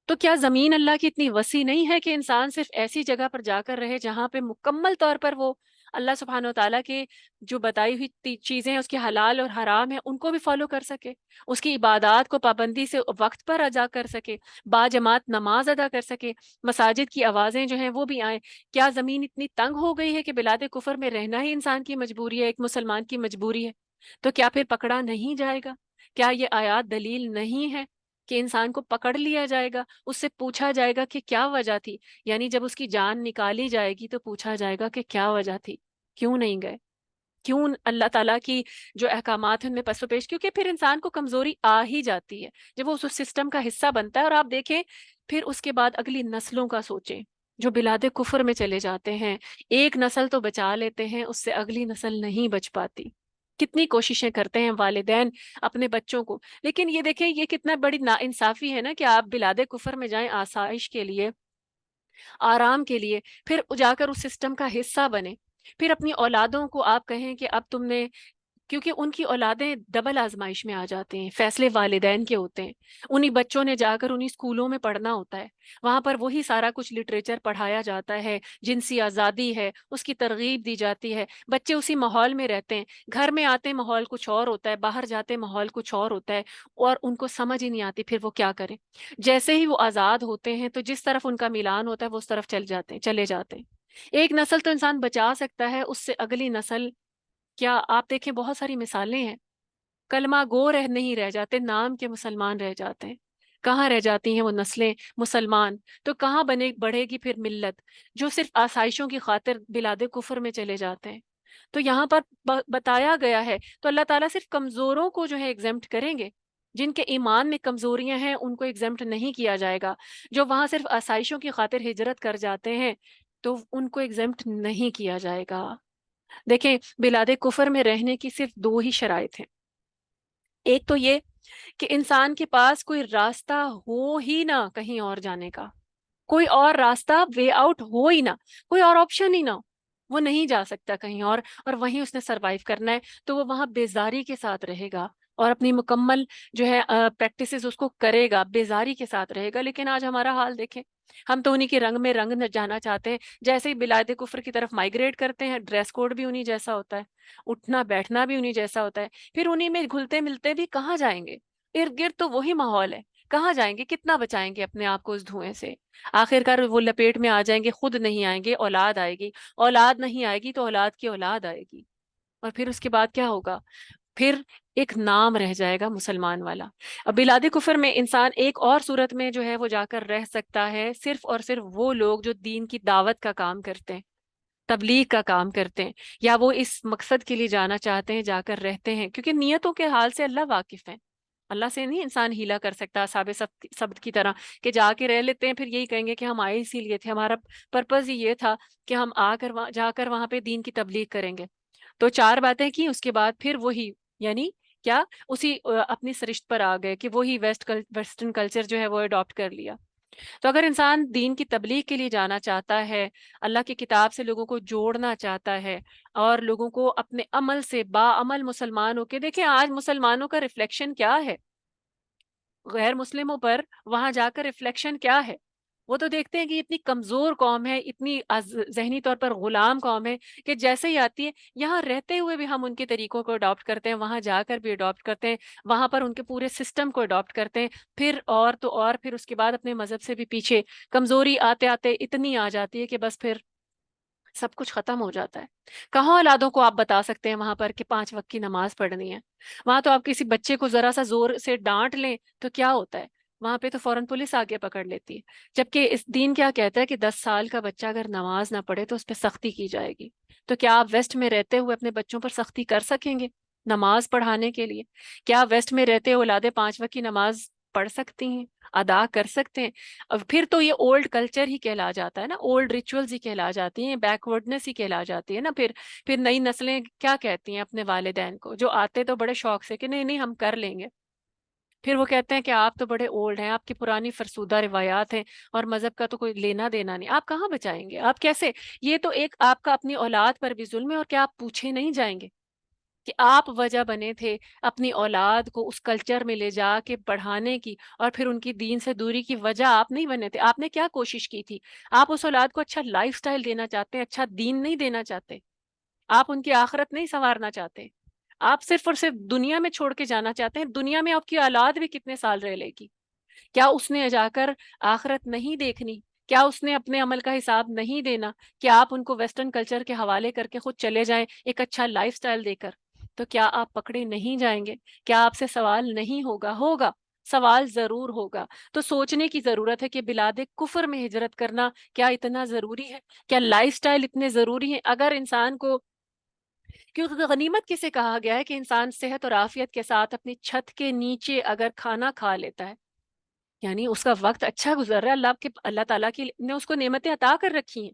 Speaker 1: تو کیا زمین اللہ کی اتنی وسیع نہیں ہے کہ انسان صرف ایسی جگہ پر جا کر رہے جہاں پہ مکمل طور پر وہ اللہ سبحانہ و تعالیٰ کے جو بتائی ہوئی چیزیں ہیں، اس کے حلال اور حرام ہیں، ان کو بھی فالو کر سکے، اس کی عبادات کو پابندی سے وقت پر ادا کر سکے، با جماعت نماز ادا کر سکے، مساجد کی آوازیں جو ہیں وہ بھی آئیں؟ کیا زمین اتنی تنگ ہو گئی ہے کہ بلاد کفر میں رہنا ہی انسان کی مجبوری ہے، ایک مسلمان کی مجبوری ہے؟ تو کیا پھر پکڑا نہیں جائے گا؟ کیا یہ آیات دلیل نہیں ہے کہ انسان کو پکڑ لیا جائے گا، اس سے پوچھا جائے گا کہ کیا وجہ تھی؟ یعنی جب اس کی جان نکالی جائے گی تو پوچھا جائے گا کہ کیا وجہ تھی، کیوں نہیں گئے، کیوں اللہ تعالیٰ کی جو احکامات ہیں ان میں پس و پیش؟ کیونکہ پھر انسان کو کمزوری آ ہی جاتی ہے جب وہ اس سسٹم کا حصہ بنتا ہے۔ اور آپ دیکھیں پھر اس کے بعد اگلی نسلوں کا سوچیں، جو بلاد کفر میں چلے جاتے ہیں، ایک نسل تو بچا لیتے ہیں، اس سے اگلی نسل نہیں بچ پاتی۔ کتنی کوششیں کرتے ہیں والدین اپنے بچوں کو، لیکن یہ دیکھیں یہ کتنا بڑی ناانصافی ہے نا کہ آپ بلاد کفر میں جائیں آسائش کے لیے، آرام کے لیے، پھر جا کر اس سسٹم کا حصہ بنے، پھر اپنی اولادوں کو آپ کہیں کہ اب تم نے، کیونکہ ان کی اولادیں ڈبل آزمائش میں آ جاتے ہیں، فیصلے والدین کے ہوتے ہیں، انہی بچوں نے جا کر انہی اسکولوں میں پڑھنا ہوتا ہے، وہاں پر وہی سارا کچھ لٹریچر پڑھایا جاتا ہے، جنسی آزادی ہے، اس کی ترغیب دی جاتی ہے، بچے اسی ماحول میں رہتے ہیں، گھر میں آتے ماحول کچھ اور ہوتا ہے، باہر جاتے ماحول کچھ اور ہوتا ہے، اور ان کو سمجھ ہی نہیں آتی پھر وہ کیا کریں۔ جیسے ہی وہ آزاد ہوتے ہیں تو جس طرف ان کا میلان ہوتا ہے وہ اس طرف چلے جاتے ہیں۔ ایک نسل تو انسان بچا سکتا ہے، اس سے اگلی نسل، کیا آپ دیکھیں بہت ساری مثالیں ہیں، کلمہ گو نہیں رہ جاتے، نام کے مسلمان رہ جاتے ہیں۔ کہاں رہ جاتی ہیں وہ نسلیں مسلمان؟ تو کہاں بڑھے گی پھر ملت جو صرف آسائشوں کی خاطر بلاد کفر میں چلے جاتے ہیں؟ تو یہاں پر بتایا گیا ہے، تو اللہ تعالیٰ صرف کمزوروں کو جو ہے ایگزمپٹ کریں گے، جن کے ایمان میں کمزوریاں ہیں ان کو ایگزمپٹ نہیں کیا جائے گا، جو وہاں صرف آسائشوں کی خاطر ہجرت کر جاتے ہیں تو ان کو ایگزمپٹ نہیں کیا جائے گا۔ دیکھیں بلاد کفر میں رہنے کی صرف دو ہی شرائط ہیں، ایک تو یہ کہ انسان کے پاس کوئی راستہ ہو ہی نہ کہیں اور جانے کا، کوئی اور راستہ، وے آؤٹ ہو ہی نہ، کوئی اور آپشن ہی نہ ہو، وہ نہیں جا سکتا کہیں اور وہیں اس نے سروائیو کرنا ہے، تو وہ وہاں بیزاری کے ساتھ رہے گا اور اپنی مکمل جو ہے پریکٹسز اس کو کرے گا، بیزاری کے ساتھ رہے گا۔ لیکن آج ہمارا حال دیکھیں، ہم تو انہی کے رنگ میں رنگ جانا چاہتے ہیں، جیسے ہی بلاد کفر کی طرف مائگریٹ کرتے ہیں ڈریس کوڈ بھی انہی جیسا ہوتا ہے، اٹھنا بیٹھنا بھی انہی جیسا ہوتا ہے، پھر انہی میں گھلتے ملتے بھی کہاں جائیں گے؟ ارد گرد تو وہی ماحول ہے، کہاں جائیں گے؟ کتنا بچائیں گے اپنے آپ کو اس دھوئیں سے؟ آخر کار وہ لپیٹ میں آ جائیں گے، خود نہیں آئیں گے، اولاد آئے گی، اولاد نہیں آئے گی تو اولاد کی اولاد آئے گی، اور پھر اس کے بعد کیا ہوگا؟ پھر ایک نام رہ جائے گا مسلمان والا۔ اب بلاد کفر میں انسان ایک اور صورت میں جو ہے وہ جا کر رہ سکتا ہے، صرف اور صرف وہ لوگ جو دین کی دعوت کا کام کرتے ہیں، تبلیغ کا کام کرتے ہیں، یا وہ اس مقصد کے لیے جانا چاہتے ہیں، جا کر رہتے ہیں، کیونکہ نیتوں کے حال سے اللہ واقف ہے۔ اللہ سے نہیں انسان ہیلا کر سکتا اصحاب سبت کی طرح کہ جا کے رہ لیتے ہیں، پھر یہی کہیں گے کہ ہم آئے اسی لیے تھے، ہمارا پرپز ہی یہ تھا کہ ہم جا کر وہاں پہ دین کی تبلیغ کریں گے۔ تو چار باتیں کی، اس کے بعد پھر وہی، یعنی کیا، اسی اپنی سرشت پر آ گئے کہ وہی ویسٹرن کلچر جو ہے وہ اڈاپٹ کر لیا۔ تو اگر انسان دین کی تبلیغ کے لیے جانا چاہتا ہے، اللہ کی کتاب سے لوگوں کو جوڑنا چاہتا ہے، اور لوگوں کو اپنے عمل سے باعمل مسلمان ہو کے، دیکھیں آج مسلمانوں کا ریفلیکشن کیا ہے غیر مسلموں پر، وہاں جا کر ریفلیکشن کیا ہے؟ وہ تو دیکھتے ہیں کہ اتنی کمزور قوم ہے، اتنی ذہنی طور پر غلام قوم ہے کہ جیسے ہی آتی ہے، یہاں رہتے ہوئے بھی ہم ان کے طریقوں کو اڈاپٹ کرتے ہیں، وہاں جا کر بھی اڈاپٹ کرتے ہیں، وہاں پر ان کے پورے سسٹم کو اڈاپٹ کرتے ہیں، پھر اور تو اور پھر اس کے بعد اپنے مذہب سے بھی پیچھے، کمزوری آتے آتے اتنی آ جاتی ہے کہ بس پھر سب کچھ ختم ہو جاتا ہے۔ کہاں اولادوں کو آپ بتا سکتے ہیں وہاں پر کہ 5 وقت کی نماز پڑھنی ہے؟ وہاں تو آپ کسی بچے کو ذرا سا زور سے ڈانٹ لیں تو کیا ہوتا ہے؟ وہاں پہ تو فوراً پولیس آگے پکڑ لیتی ہے، جبکہ اس دین کیا کہتا ہے کہ 10 سال کا بچہ اگر نماز نہ پڑھے تو اس پہ سختی کی جائے گی۔ تو کیا آپ ویسٹ میں رہتے ہوئے اپنے بچوں پر سختی کر سکیں گے نماز پڑھانے کے لیے؟ کیا ویسٹ میں رہتے اولادیں 5 وقت کی نماز پڑھ سکتی ہیں، ادا کر سکتے ہیں؟ اب پھر تو یہ اولڈ کلچر ہی کہلا جاتا ہے نا، اولڈ ریچولز ہی کہلا جاتی ہیں، بیکورڈنس ہی کہلا جاتی ہے نا۔ پھر نئی نسلیں کیا کہتی ہیں اپنے والدین کو، جو آتے تو بڑے شوق سے کہ نہیں نہیں ہم کر لیں گے، پھر وہ کہتے ہیں کہ آپ تو بڑے اولڈ ہیں، آپ کی پرانی فرسودہ روایات ہیں اور مذہب کا تو کوئی لینا دینا نہیں، آپ کہاں بچائیں گے؟ آپ کیسے؟ یہ تو ایک آپ کا اپنی اولاد پر بھی ظلم ہے، اور کیا آپ پوچھے نہیں جائیں گے؟ کہ آپ وجہ بنے تھے اپنی اولاد کو اس کلچر میں لے جا کے پڑھانے کی، اور پھر ان کی دین سے دوری کی وجہ آپ نہیں بنے تھے. آپ نے کیا کوشش کی تھی؟ آپ اس اولاد کو اچھا لائف سٹائل دینا چاہتے ہیں، اچھا دین نہیں دینا چاہتے. آپ ان کی آخرت نہیں سنوارنا چاہتے. آپ صرف اور صرف دنیا میں چھوڑ کے جانا چاہتے ہیں. دنیا میں آپ کی اولاد بھی کتنے سال رہ لے گی؟ کیا اس نے جا کر آخرت نہیں دیکھنی؟ کیا اس نے اپنے عمل کا حساب نہیں دینا کہ آپ ان کو ویسٹرن کلچر کے حوالے کر کے خود چلے جائیں ایک اچھا لائف سٹائل دے کر؟ تو کیا آپ پکڑے نہیں جائیں گے؟ کیا آپ سے سوال نہیں ہوگا؟ ہوگا، سوال ضرور ہوگا. تو سوچنے کی ضرورت ہے کہ بلاد کفر میں ہجرت کرنا کیا اتنا ضروری ہے؟ کیا لائف سٹائل اتنے ضروری ہیں؟ اگر انسان کو، کیونکہ غنیمت کسے کہا گیا ہے کہ انسان صحت اور عافیت کے ساتھ اپنی چھت کے نیچے اگر کھانا کھا لیتا ہے، یعنی اس کا وقت اچھا گزر رہا ہے، اللہ تعالیٰ کی نے اس کو نعمتیں عطا کر رکھی ہیں.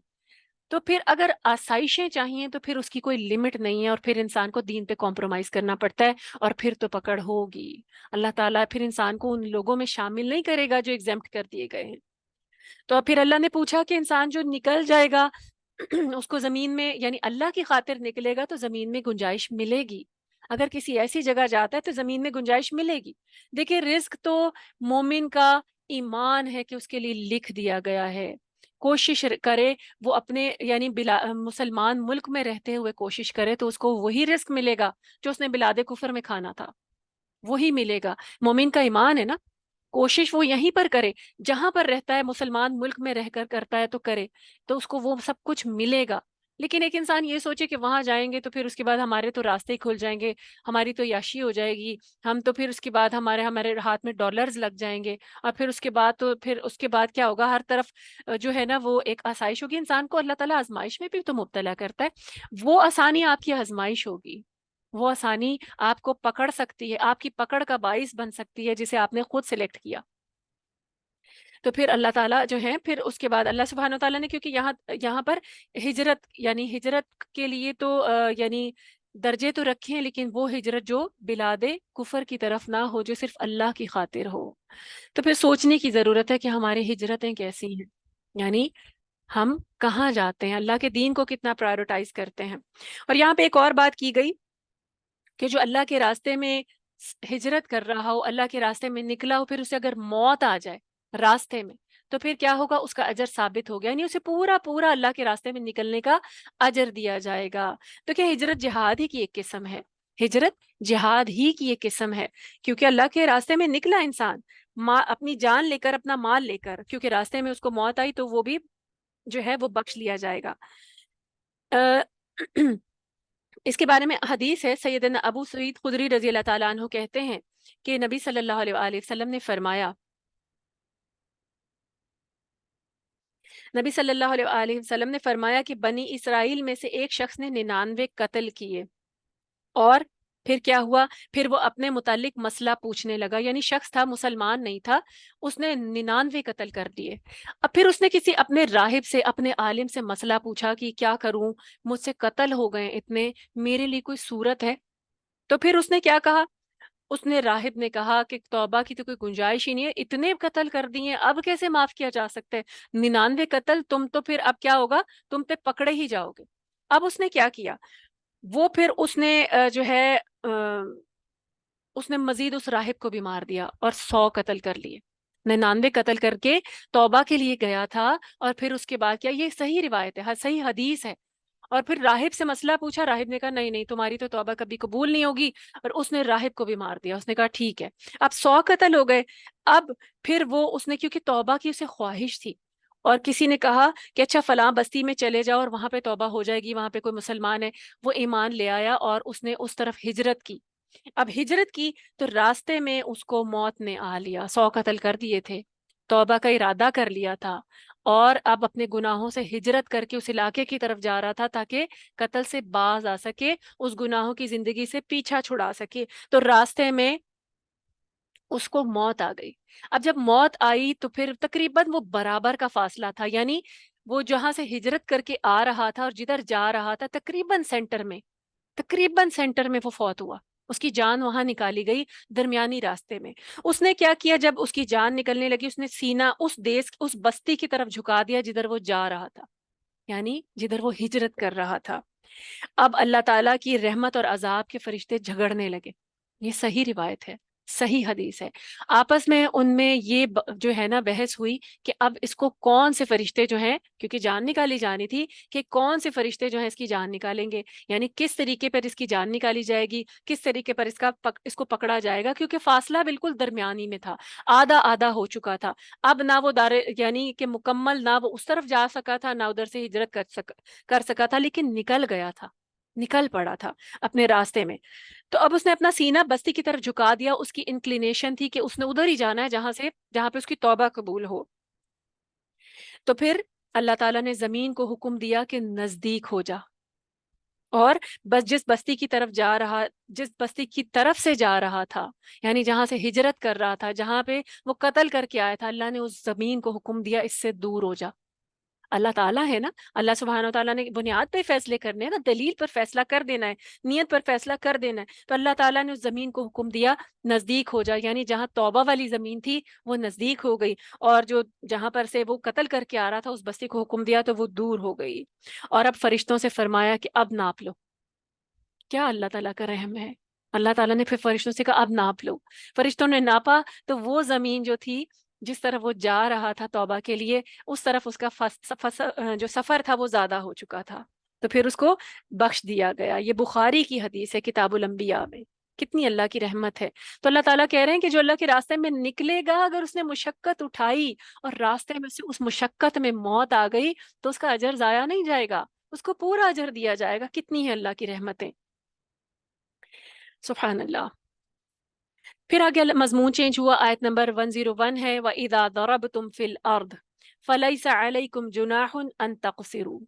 Speaker 1: تو پھر اگر آسائشیں چاہیے تو پھر اس کی کوئی لمٹ نہیں ہے، اور پھر انسان کو دین پہ کمپرومائز کرنا پڑتا ہے، اور پھر تو پکڑ ہوگی. اللہ تعالیٰ پھر انسان کو ان لوگوں میں شامل نہیں کرے گا جو ایگزمپٹ کر دیے گئے ہیں. تو پھر اللہ نے پوچھا کہ انسان جو نکل جائے گا اس کو زمین میں، یعنی اللہ کی خاطر نکلے گا تو زمین میں گنجائش ملے گی. اگر کسی ایسی جگہ جاتا ہے تو زمین میں گنجائش ملے گی. دیکھیں، رزق تو مومن کا ایمان ہے کہ اس کے لیے لکھ دیا گیا ہے. کوشش کرے وہ اپنے، یعنی مسلمان ملک میں رہتے ہوئے کوشش کرے تو اس کو وہی رزق ملے گا جو اس نے بلاد کفر میں کھانا تھا، وہی ملے گا. مومن کا ایمان ہے نا. کوشش وہ یہیں پر کرے جہاں پر رہتا ہے، مسلمان ملک میں رہ کر کرتا ہے تو کرے، تو اس کو وہ سب کچھ ملے گا. لیکن ایک انسان یہ سوچے کہ وہاں جائیں گے تو پھر اس کے بعد ہمارے تو راستے ہی کھل جائیں گے، ہماری تو یاشی ہو جائے گی، ہم تو پھر اس کے بعد ہمارے ہاتھ میں ڈالرز لگ جائیں گے، اور پھر اس کے بعد تو پھر اس کے بعد کیا ہوگا؟ ہر طرف جو ہے نا وہ ایک آسائش ہوگی. انسان کو اللہ تعالیٰ آزمائش میں بھی تو مبتلا کرتا ہے. وہ آسانی آپ کی آزمائش ہوگی، وہ آسانی آپ کو پکڑ سکتی ہے، آپ کی پکڑ کا باعث بن سکتی ہے جسے آپ نے خود سلیکٹ کیا. تو پھر اللہ تعالیٰ جو ہے، پھر اس کے بعد اللہ سبحانہ تعالیٰ نے، کیونکہ یہاں پر ہجرت، یعنی ہجرت کے لیے تو یعنی درجے تو رکھے ہیں، لیکن وہ ہجرت جو بلاد کفر کی طرف نہ ہو، جو صرف اللہ کی خاطر ہو. تو پھر سوچنے کی ضرورت ہے کہ ہماری ہجرتیں کیسی ہیں، یعنی ہم کہاں جاتے ہیں، اللہ کے دین کو کتنا پرائیورٹائز کرتے ہیں. اور یہاں پہ ایک اور بات کی گئی کہ جو اللہ کے راستے میں ہجرت کر رہا ہو، اللہ کے راستے میں نکلا ہو، پھر اسے اگر موت آ جائے راستے میں تو پھر کیا ہوگا؟ اس کا اجر ثابت ہو گیا، یعنی اسے پورا پورا اللہ کے راستے میں نکلنے کا اجر دیا جائے گا. تو کیا ہجرت جہاد ہی کی ایک قسم ہے؟ ہجرت جہاد ہی کی ایک قسم ہے، کیونکہ اللہ کے راستے میں نکلا انسان اپنی جان لے کر، اپنا مال لے کر، کیونکہ راستے میں اس کو موت آئی تو وہ بھی جو ہے وہ بخش لیا جائے گا. اس کے بارے میں حدیث ہے، سیدنا ابو سعید خدری رضی اللہ تعالیٰ عنہ کہتے ہیں کہ نبی صلی اللہ علیہ وآلہ وسلم نے فرمایا، کہ بنی اسرائیل میں سے ایک شخص نے 99 قتل کیے. اور پھر کیا ہوا؟ پھر وہ اپنے متعلق مسئلہ پوچھنے لگا، یعنی شخص تھا، مسلمان نہیں تھا، اس نے 99 قتل کر دیے. اب پھر اس نے کسی اپنے راہب سے، اپنے عالم سے مسئلہ پوچھا کہ کیا کروں، مجھ سے قتل ہو گئے اتنے، میرے لیے کوئی صورت ہے؟ تو پھر اس نے کیا کہا؟ اس نے، راہب نے کہا کہ توبہ کی تو کوئی گنجائش ہی نہیں ہے، اتنے قتل کر دیے، اب کیسے معاف کیا جا سکتا ہے؟ 99 قتل، تم تو پھر اب کیا ہوگا؟ تم پہ پکڑے ہی جاؤ گے. اب اس نے کیا کیا؟ وہ پھر اس نے جو ہے اس نے مزید اس راہب کو بھی مار دیا اور 100 قتل کر لیے. 99 قتل کر کے توبہ کے لیے گیا تھا، اور پھر اس کے بعد کیا؟ یہ صحیح روایت ہے، صحیح حدیث ہے. اور پھر راہب سے مسئلہ پوچھا، راہب نے کہا نہیں نہیں، تمہاری تو توبہ کبھی قبول نہیں ہوگی، اور اس نے راہب کو بھی مار دیا. اس نے کہا ٹھیک ہے، اب 100 قتل ہو گئے. اب پھر وہ اس نے، کیونکہ توبہ کی اسے خواہش تھی، اور کسی نے کہا کہ اچھا فلاں بستی میں چلے جاؤ اور وہاں پہ توبہ ہو جائے گی، وہاں پہ کوئی مسلمان ہے. وہ ایمان لے آیا اور اس نے اس طرف ہجرت کی. اب ہجرت کی تو راستے میں اس کو موت نے آ لیا. 100 قتل کر دیے تھے، توبہ کا ارادہ کر لیا تھا، اور اب اپنے گناہوں سے ہجرت کر کے اس علاقے کی طرف جا رہا تھا تاکہ قتل سے باز آ سکے، اس گناہوں کی زندگی سے پیچھا چھڑا سکے. تو راستے میں اس کو موت آ گئی. اب جب موت آئی تو پھر تقریباً وہ برابر کا فاصلہ تھا، یعنی وہ جہاں سے ہجرت کر کے آ رہا تھا اور جدھر جا رہا تھا، تقریباً سینٹر میں وہ فوت ہوا. اس کی جان وہاں نکالی گئی، درمیانی راستے میں. اس نے کیا کیا؟ جب اس کی جان نکلنے لگی، اس نے سینہ اس بستی کی طرف جھکا دیا جدھر وہ جا رہا تھا، یعنی جدھر وہ ہجرت کر رہا تھا. اب اللہ تعالیٰ کی رحمت اور عذاب کے فرشتے جھگڑنے لگے. یہ صحیح روایت ہے، صحیح حدیث ہے. آپس میں ان میں یہ جو ہے نا بحث ہوئی کہ اب اس کو کون سے فرشتے جو ہیں، کیونکہ جان نکالی جانی تھی، کہ کون سے فرشتے جو ہیں اس کی جان نکالیں گے، یعنی کس طریقے پر اس کی جان نکالی جائے گی، کس طریقے پر اس کو پکڑا جائے گا، کیونکہ فاصلہ بالکل درمیانی میں تھا، آدھا آدھا ہو چکا تھا. اب نہ وہ یعنی کہ مکمل نہ وہ اس طرف جا سکا تھا، نہ ادھر سے ہجرت کر سکا تھا، لیکن نکل گیا تھا، نکل پڑا تھا اپنے راستے میں. تو اب اس نے اپنا سینہ بستی کی طرف جھکا دیا. اس کی انکلینیشن تھی کہ اس نے ادھر ہی جانا ہے جہاں پہ اس کی توبہ قبول ہو. تو پھر اللہ تعالیٰ نے زمین کو حکم دیا کہ نزدیک ہو جا، اور بس جس بستی کی طرف سے جا رہا تھا، یعنی جہاں سے ہجرت کر رہا تھا، جہاں پہ وہ قتل کر کے آیا تھا، اللہ نے اس زمین کو حکم دیا اس سے دور ہو جا. اللہ تعالیٰ ہے نا، اللہ سبحانہ و تعالیٰ نے بنیاد پہ فیصلے کرنے ہیں نا، دلیل پر فیصلہ کر دینا ہے، نیت پر فیصلہ کر دینا ہے. تو اللہ تعالیٰ نے اس زمین کو حکم دیا نزدیک ہو جا، یعنی جہاں توبہ والی زمین تھی وہ نزدیک ہو گئی، اور جہاں پر سے وہ قتل کر کے آ رہا تھا اس بستی کو حکم دیا تو وہ دور ہو گئی. اور اب فرشتوں سے فرمایا کہ اب ناپ لو. کیا اللہ تعالیٰ کا رحم ہے. اللہ تعالیٰ نے پھر فرشتوں سے کہا اب ناپ لو. فرشتوں نے ناپا تو وہ زمین جو تھی جس طرف وہ جا رہا تھا توبہ کے لیے، اس طرف اس کا جو سفر تھا وہ زیادہ ہو چکا تھا. تو پھر اس کو بخش دیا گیا. یہ بخاری کی حدیث ہے کتاب الانبیاء میں. کتنی اللہ کی رحمت ہے. تو اللہ تعالیٰ کہہ رہے ہیں کہ جو اللہ کے راستے میں نکلے گا، اگر اس نے مشقت اٹھائی اور راستے میں سے اس مشقت میں موت آ گئی تو اس کا اجر ضائع نہیں جائے گا، اس کو پورا اجر دیا جائے گا. کتنی ہے اللہ کی رحمتیں. سبحان اللہ. پھر آگے مضمون چینج ہوا. آیت نمبر 101 ہے وَإِذَا ضَرَبْتُمْ فِي الْأَرْضِ فَلَيْسَ عَلَيْكُمْ جُنَاحٌ أَن تَقْصِرُوا.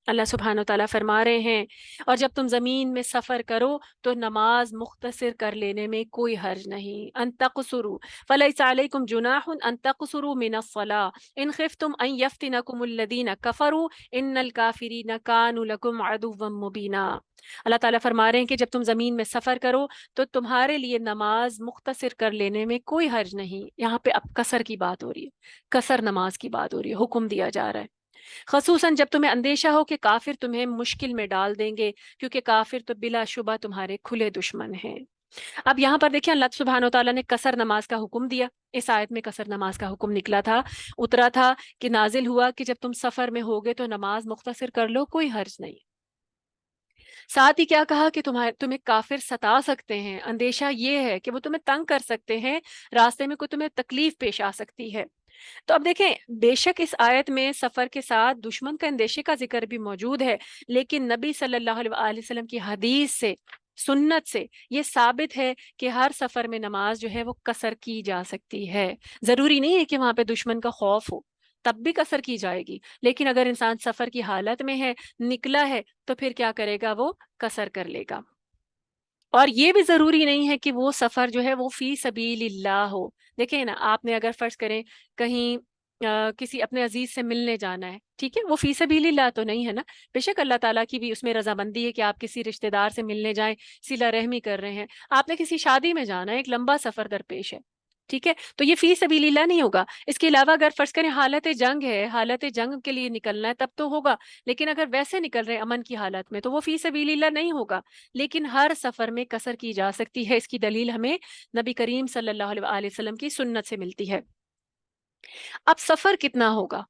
Speaker 1: اللہ سبحانہ و تعالیٰ فرما رہے ہیں اور جب تم زمین میں سفر کرو تو نماز مختصر کر لینے میں کوئی حرج نہیں. ان تقصروا فلیس علیکم جناح ان تقصروا من الصلاة ان خفتم ان یفتنکم الذین کفروا ان الکافرین کانوا لکم عدوا مبینا. اللہ تعالیٰ فرما رہے ہیں کہ جب تم زمین میں سفر کرو تو تمہارے لیے نماز مختصر کر لینے میں کوئی حرج نہیں. یہاں پہ اب قصر کی بات ہو رہی ہے، قصر نماز کی بات ہو رہی ہے، حکم دیا جا رہا ہے. خصوصاً جب تمہیں اندیشہ ہو کہ کافر تمہیں مشکل میں ڈال دیں گے، کیونکہ کافر تو بلا شبہ تمہارے کھلے دشمن ہیں. اب یہاں پر دیکھیں اللہ سبحانہ و تعالیٰ نے قصر نماز کا حکم دیا. اس آیت میں قصر نماز کا حکم نکلا تھا، اترا تھا کہ نازل ہوا کہ جب تم سفر میں ہوگے تو نماز مختصر کر لو، کوئی حرج نہیں. ساتھ ہی کیا کہا کہ تمہیں کافر ستا سکتے ہیں، اندیشہ یہ ہے کہ وہ تمہیں تنگ کر سکتے ہیں، راستے میں کوئی تمہیں تکلیف پیش آ سکتی ہے. تو اب دیکھیں، بے شک اس آیت میں سفر کے ساتھ دشمن کا اندیشے کا ذکر بھی موجود ہے، لیکن نبی صلی اللہ علیہ وسلم کی حدیث سے، سنت سے یہ ثابت ہے کہ ہر سفر میں نماز جو ہے وہ قصر کی جا سکتی ہے. ضروری نہیں ہے کہ وہاں پہ دشمن کا خوف ہو، تب بھی قصر کی جائے گی. لیکن اگر انسان سفر کی حالت میں ہے، نکلا ہے، تو پھر کیا کرے گا؟ وہ قصر کر لے گا. اور یہ بھی ضروری نہیں ہے کہ وہ سفر جو ہے وہ فی سبیل اللہ ہو. دیکھیں نا، آپ نے اگر فرض کریں کہیں کسی اپنے عزیز سے ملنے جانا ہے، ٹھیک ہے، وہ فی سبیل اللہ تو نہیں ہے نا. بے شک اللہ تعالیٰ کی بھی اس میں رضامندی ہے کہ آپ کسی رشتہ دار سے ملنے جائیں، صلہ رحمی کر رہے ہیں. آپ نے کسی شادی میں جانا ہے، ایک لمبا سفر درپیش ہے، ٹھیک ہے، تو یہ فی سبیل اللہ نہیں ہوگا. اس کے علاوہ اگر فرض کریں حالت جنگ ہے، حالت جنگ کے لیے نکلنا ہے، تب تو ہوگا. لیکن اگر ویسے نکل رہے امن کی حالت میں تو وہ فی سبیل اللہ نہیں ہوگا. لیکن ہر سفر میں قصر کی جا سکتی ہے. اس کی دلیل ہمیں نبی کریم صلی اللہ علیہ وسلم کی سنت سے ملتی ہے. اب سفر کتنا ہوگا؟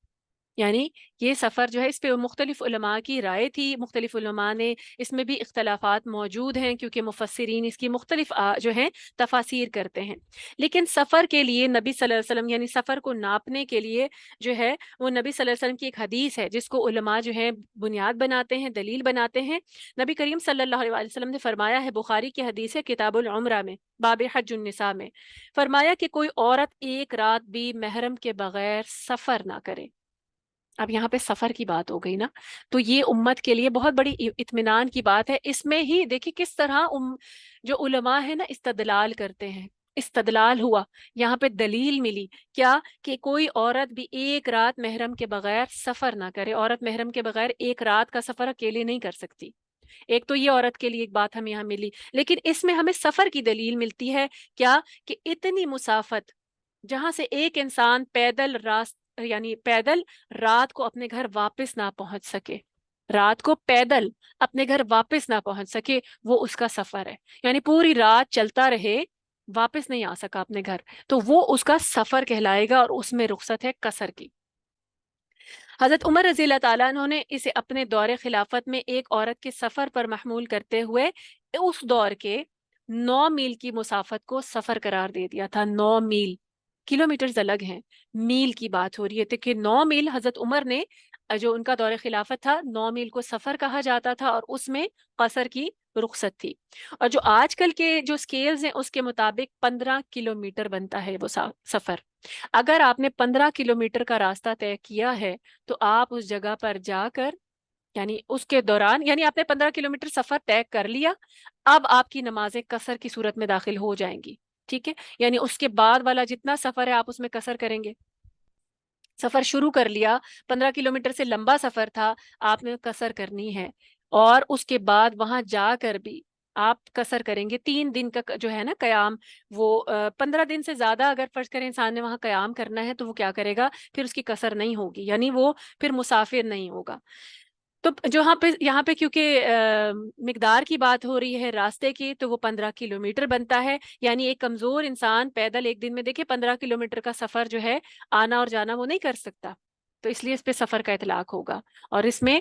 Speaker 1: یعنی یہ سفر جو ہے، اس پہ مختلف علماء کی رائے تھی. مختلف علماء نے اس میں بھی اختلافات موجود ہیں، کیونکہ مفسرین اس کی مختلف جو ہیں تفاسیر کرتے ہیں. لیکن سفر کے لیے نبی صلی اللہ علیہ وسلم، یعنی سفر کو ناپنے کے لیے جو ہے وہ نبی صلی اللہ علیہ وسلم کی ایک حدیث ہے جس کو علماء جو ہے بنیاد بناتے ہیں، دلیل بناتے ہیں. نبی کریم صلی اللہ علیہ وسلم نے فرمایا ہے، بخاری کی حدیث ہے کتاب العمرہ میں، باب حج النساء میں، فرمایا کہ کوئی عورت ایک رات بھی محرم کے بغیر سفر نہ کرے. اب یہاں پہ سفر کی بات ہو گئی نا، تو یہ امت کے لیے بہت بڑی اطمینان کی بات ہے. اس میں ہی دیکھیں کس طرح جو علماء ہیں نا استدلال کرتے ہیں. استدلال ہوا، یہاں پہ دلیل ملی کیا؟ کہ کوئی عورت بھی ایک رات محرم کے بغیر سفر نہ کرے. عورت محرم کے بغیر ایک رات کا سفر اکیلے نہیں کر سکتی. ایک تو یہ عورت کے لیے ایک بات ہمیں یہاں ملی، لیکن اس میں ہمیں سفر کی دلیل ملتی ہے کیا؟ کہ اتنی مسافت جہاں سے ایک انسان پیدل رات کو اپنے گھر واپس نہ پہنچ سکے. رات کو پیدل اپنے گھر واپس نہ پہنچ سکے، وہ اس کا سفر ہے، یعنی پوری رات چلتا رہے، واپس نہیں آ سکا اپنے گھر، تو وہ اس کا سفر کہلائے گا، اور اس میں رخصت ہے قصر کی۔ حضرت عمر رضی اللہ تعالیٰ عنہ نے اسے اپنے دور خلافت میں ایک عورت کے سفر پر محمول کرتے ہوئے اس دور کے 9 میل کی مسافت کو سفر قرار دے دیا تھا۔ 9 میل، کلومیٹرز الگ ہیں، میل کی بات ہو رہی ہے، تو کہ 9 میل حضرت عمر نے، جو ان کا دور خلافت تھا، 9 میل کو سفر کہا جاتا تھا، اور اس میں قصر کی رخصت تھی۔ اور جو آج کل کے جو سکیلز ہیں اس کے مطابق 15 کلومیٹر بنتا ہے وہ سفر۔ اگر آپ نے 15 کلومیٹر کا راستہ طے کیا ہے تو آپ اس جگہ پر جا کر، یعنی اس کے دوران، یعنی آپ نے 15 کلومیٹر سفر طے کر لیا، اب آپ کی نمازیں قصر کی صورت میں داخل ہو جائیں گی، ٹھیک ہے؟ یعنی اس کے بعد والا جتنا سفر ہے آپ اس میں قصر کریں گے۔ سفر شروع کر لیا، 15 کلومیٹر سے لمبا سفر تھا، آپ نے قصر کرنی ہے، اور اس کے بعد وہاں جا کر بھی آپ قصر کریں گے۔ 3 دن کا جو ہے نا قیام، وہ 15 دن سے زیادہ اگر فرض کریں انسان نے وہاں قیام کرنا ہے تو وہ کیا کرے گا؟ پھر اس کی قصر نہیں ہوگی، یعنی وہ پھر مسافر نہیں ہوگا۔ تو جو یہاں پہ کیونکہ مقدار کی بات ہو رہی ہے راستے کی، تو وہ 15 کلومیٹر بنتا ہے، یعنی ایک کمزور انسان پیدل ایک دن میں دیکھیں 15 کلومیٹر کا سفر جو ہے آنا اور جانا وہ نہیں کر سکتا، تو اس لیے اس پہ سفر کا اطلاق ہوگا، اور اس میں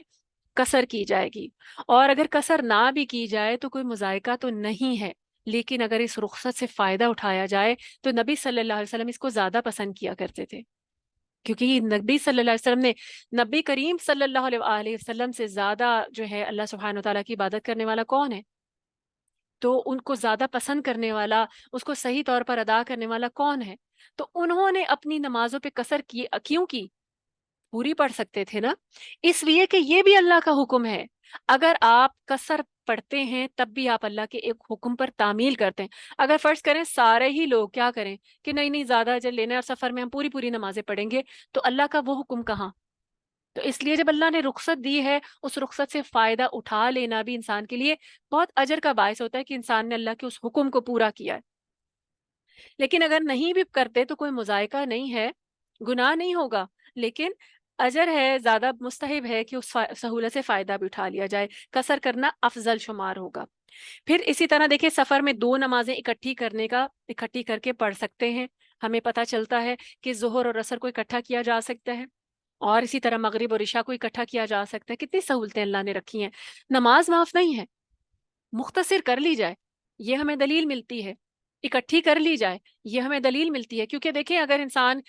Speaker 1: قصر کی جائے گی۔ اور اگر قصر نہ بھی کی جائے تو کوئی مذائقہ تو نہیں ہے، لیکن اگر اس رخصت سے فائدہ اٹھایا جائے تو نبی صلی اللہ علیہ وسلم اس کو زیادہ پسند کیا کرتے تھے، کیونکہ نبی صلی اللہ علیہ وسلم نے، نبی کریم صلی اللہ علیہ وآلہ وسلم سے زیادہ جو ہے اللہ سبحانہ وتعالیٰ کی عبادت کرنے والا کون ہے؟ تو ان کو زیادہ پسند کرنے والا، اس کو صحیح طور پر ادا کرنے والا کون ہے؟ تو انہوں نے اپنی نمازوں پہ قصر کی، کیوں کی؟ پوری پڑھ سکتے تھے نا، اس لیے کہ یہ بھی اللہ کا حکم ہے۔ اگر آپ قصر پڑھتے ہیں تب بھی آپ اللہ کے ایک حکم پر تعمیل کرتے ہیں۔ اگر فرض کریں سارے ہی لوگ کیا کریں کہ نہیں نہیں زیادہ اجر لینا ہے اور سفر میں ہم پوری پوری نمازیں پڑھیں گے، تو اللہ کا وہ حکم کہاں؟ تو اس لیے جب اللہ نے رخصت دی ہے، اس رخصت سے فائدہ اٹھا لینا بھی انسان کے لیے بہت اجر کا باعث ہوتا ہے کہ انسان نے اللہ کے اس حکم کو پورا کیا ہے۔ لیکن اگر نہیں بھی کرتے تو کوئی مذائقہ نہیں ہے، گناہ نہیں ہوگا، لیکن اجر ہے، زیادہ مستحب ہے کہ اس سہولت سے فائدہ بھی اٹھا لیا جائے، قصر کرنا افضل شمار ہوگا۔ پھر اسی طرح دیکھیں سفر میں 2 نمازیں اکٹھی کر کے پڑھ سکتے ہیں۔ ہمیں پتہ چلتا ہے کہ ظہر اور عصر کو اکٹھا کیا جا سکتا ہے، اور اسی طرح مغرب اور عشاء کو اکٹھا کیا جا سکتا ہے۔ کتنی سہولتیں اللہ نے رکھی ہیں۔ نماز معاف نہیں ہے، مختصر کر لی جائے یہ ہمیں دلیل ملتی ہے، اکٹھی کر لی جائے یہ ہمیں دلیل ملتی ہے، کیونکہ دیکھیں اگر انسان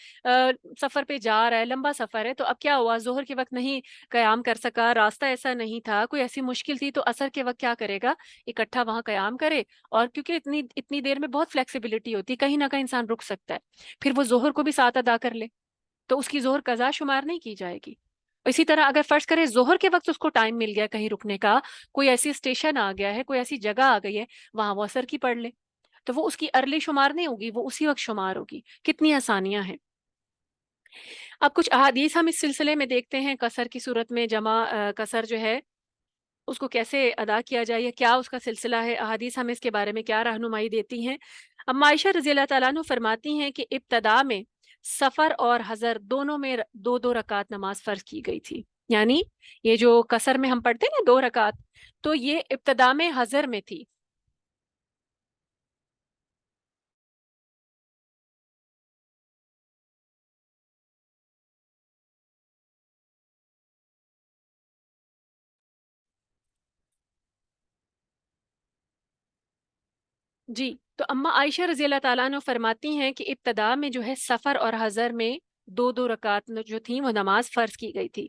Speaker 1: سفر پہ جا رہا ہے، لمبا سفر ہے، تو اب کیا ہوا، ظہر کے وقت نہیں قیام کر سکا، راستہ ایسا نہیں تھا، کوئی ایسی مشکل تھی، تو عصر کے وقت کیا کرے گا؟ اکٹھا وہاں قیام کرے، اور کیونکہ اتنی دیر میں بہت فلیکسیبلٹی ہوتی ہے، کہیں نہ کہیں انسان رک سکتا ہے، پھر وہ ظہر کو بھی ساتھ ادا کر لے، تو اس کی ظہر قضا شمار نہیں کی جائے گی۔ اسی طرح اگر فرض کرے ظہر کے وقت اس کو ٹائم مل گیا کہیں رکنے کا، کوئی ایسی اسٹیشن آ گیا ہے، کوئی ایسی جگہ آ گئی ہے، وہاں وہ عصر کی پڑھ لے، تو وہ اس کی ارلی شمار نہیں ہوگی، وہ اسی وقت شمار ہوگی۔ کتنی آسانیاں ہیں۔ اب کچھ احادیث ہم اس سلسلے میں دیکھتے ہیں، قصر کی صورت میں جمع قصر جو ہے اس کو کیسے ادا کیا جائے، یا کیا اس کا سلسلہ ہے، احادیث ہمیں اس کے بارے میں کیا رہنمائی دیتی ہیں۔ اما عائشہ رضی اللہ تعالیٰ عنہ فرماتی ہیں کہ ابتدا میں سفر اور حضر دونوں میں 2 2 رکعت نماز فرض کی گئی تھی، یعنی یہ جو قصر میں ہم پڑھتے ہیں نا 2 رکعت، تو یہ ابتدا میں حضر میں تھی۔ جی، تو اما عائشہ رضی اللہ تعالیٰ عنہ فرماتی ہیں کہ ابتدا میں جو ہے سفر اور حضر میں 2 2 رکعت جو تھیں وہ نماز فرض کی گئی تھی۔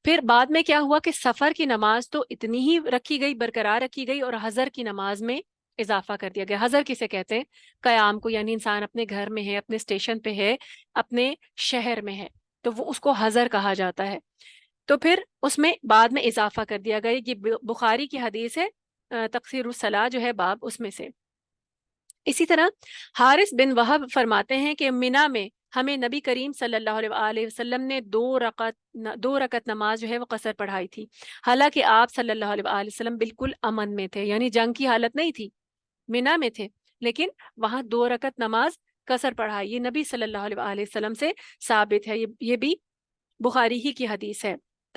Speaker 1: پھر بعد میں کیا ہوا کہ سفر کی نماز تو اتنی ہی رکھی گئی، برقرار رکھی گئی، اور حضر کی نماز میں اضافہ کر دیا گیا۔ حضر کسے کہتے ہیں؟ قیام کو، یعنی انسان اپنے گھر میں ہے، اپنے اسٹیشن پہ ہے، اپنے شہر میں ہے، تو وہ اس کو حضر کہا جاتا ہے۔ تو پھر اس میں بعد میں اضافہ کر دیا گیا، یہ بخاری کی حدیث ہے، تقصیر الصلاح جو ہے باب اس میں سے۔ اسی طرح حارث بن وہب فرماتے ہیں کہ منا میں ہمیں نبی کریم صلی اللہ علیہ وآلہ وسلم نے 2 رکعت نماز جو ہے وہ قصر پڑھائی تھی، حالانکہ آپ صلی اللہ علیہ وآلہ وسلم بالکل امن میں تھے، یعنی جنگ کی حالت نہیں تھی، منا میں تھے، لیکن وہاں 2 رکعت نماز قصر پڑھائی، یہ نبی صلی اللہ علیہ وآلہ وسلم سے ثابت ہے، یہ بھی بخاری ہی کی حدیث ہے۔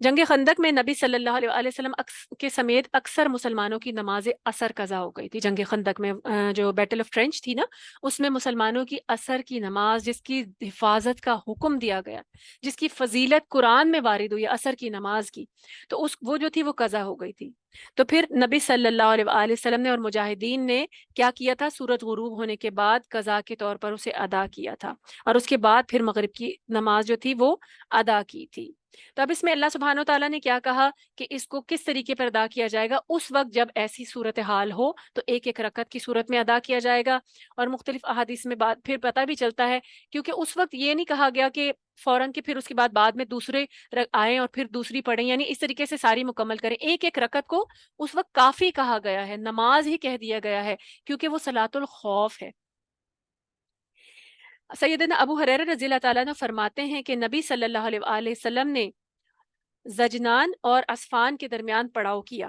Speaker 1: جنگ خندق میں نبی صلی اللہ علیہ وسلم کے سمیت اکثر مسلمانوں کی نماز عصر قضا ہو گئی تھی. جنگ خندق میں جو بیٹل آف ٹرینچ تھی نا، اس میں مسلمانوں کی عصر کی نماز، جس کی حفاظت کا حکم دیا گیا، جس کی فضیلت قرآن میں وارد ہوئی عصر کی نماز کی، تو وہ جو تھی وہ قضا ہو گئی تھی. تو پھر نبی صلی اللہ علیہ وآلہ وسلم نے اور مجاہدین نے کیا کیا تھا؟ سورج غروب ہونے کے بعد قضا کے طور پر اسے ادا کیا تھا، اور اس کے بعد پھر مغرب کی نماز جو تھی وہ ادا کی تھی. تو اب اس میں اللہ سبحانہ و تعالیٰ نے کیا کہا کہ اس کو کس طریقے پر ادا کیا جائے گا؟ اس وقت جب ایسی صورتحال ہو تو ایک ایک رکعت کی صورت میں ادا کیا جائے گا. اور مختلف احادیث میں بات پھر پتہ بھی چلتا ہے، کیونکہ اس وقت یہ نہیں کہا گیا کہ فوراً کہ پھر اس کے بعد میں دوسرے آئیں اور پھر دوسری پڑھیں، یعنی اس طریقے سے ساری مکمل کریں. ایک ایک رکعت کو اس وقت کافی کہا گیا ہے، نماز ہی کہہ دیا گیا ہے، کیونکہ وہ صلاۃ الخوف ہے. سیدنا ابو ہریرہ رضی اللہ تعالیٰ عنہ فرماتے ہیں کہ نبی صلی اللہ علیہ وآلہ وسلم نے زجنان اور اسفان کے درمیان پڑاؤ کیا.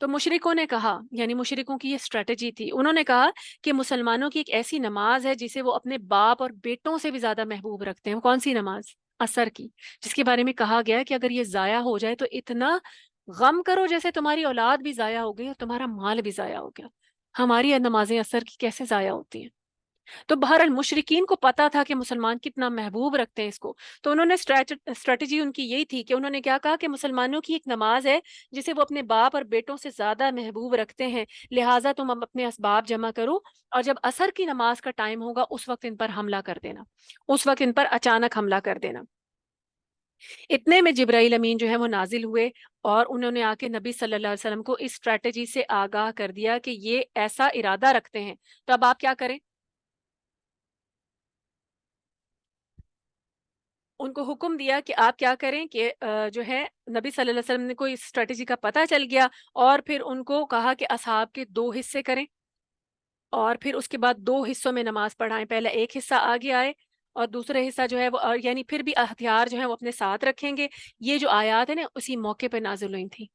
Speaker 1: تو مشرکوں نے کہا، یعنی مشرکوں کی یہ اسٹریٹجی تھی، انہوں نے کہا کہ مسلمانوں کی ایک ایسی نماز ہے جسے وہ اپنے باپ اور بیٹوں سے بھی زیادہ محبوب رکھتے ہیں. کون سی نماز؟ عصر کی، جس کے بارے میں کہا گیا ہے کہ اگر یہ ضائع ہو جائے تو اتنا غم کرو جیسے تمہاری اولاد بھی ضائع ہو گئی اور تمہارا مال بھی ضائع ہو گیا. ہماری نمازیں عصر کی کیسے ضائع ہوتی ہیں؟ تو بہرحال مشرکین کو پتا تھا کہ مسلمان کتنا محبوب رکھتے ہیں اس کو، تو انہوں نے اسٹریٹجی ان کی یہی تھی کہ انہوں نے کیا کہا کہ مسلمانوں کی ایک نماز ہے جسے وہ اپنے باپ اور بیٹوں سے زیادہ محبوب رکھتے ہیں، لہٰذا تم اپنے اسباب جمع کرو اور جب عصر کی نماز کا ٹائم ہوگا اس وقت ان پر حملہ کر دینا، اس وقت ان پر اچانک حملہ کر دینا. اتنے میں جبرائیل امین جو ہے وہ نازل ہوئے اور انہوں نے آ کے نبی صلی اللہ علیہ وسلم کو اس اسٹریٹجی سے آگاہ کر دیا کہ یہ ایسا ارادہ رکھتے ہیں. تو اب آپ کیا کریں؟ ان کو حکم دیا کہ آپ کیا کریں کہ جو ہے نبی صلی اللہ علیہ وسلم نے کوئی اسٹریٹجی کا پتہ چل گیا، اور پھر ان کو کہا کہ اصحاب کے 2 حصے کریں اور پھر اس کے بعد 2 حصوں میں نماز پڑھائیں. پہلا ایک حصہ آگے آئے اور دوسرا حصہ جو ہے وہ یعنی پھر بھی ہتھیار جو ہے وہ اپنے ساتھ رکھیں گے. یہ جو آیات ہیں نا اسی موقع پہ نازل ہوئی تھی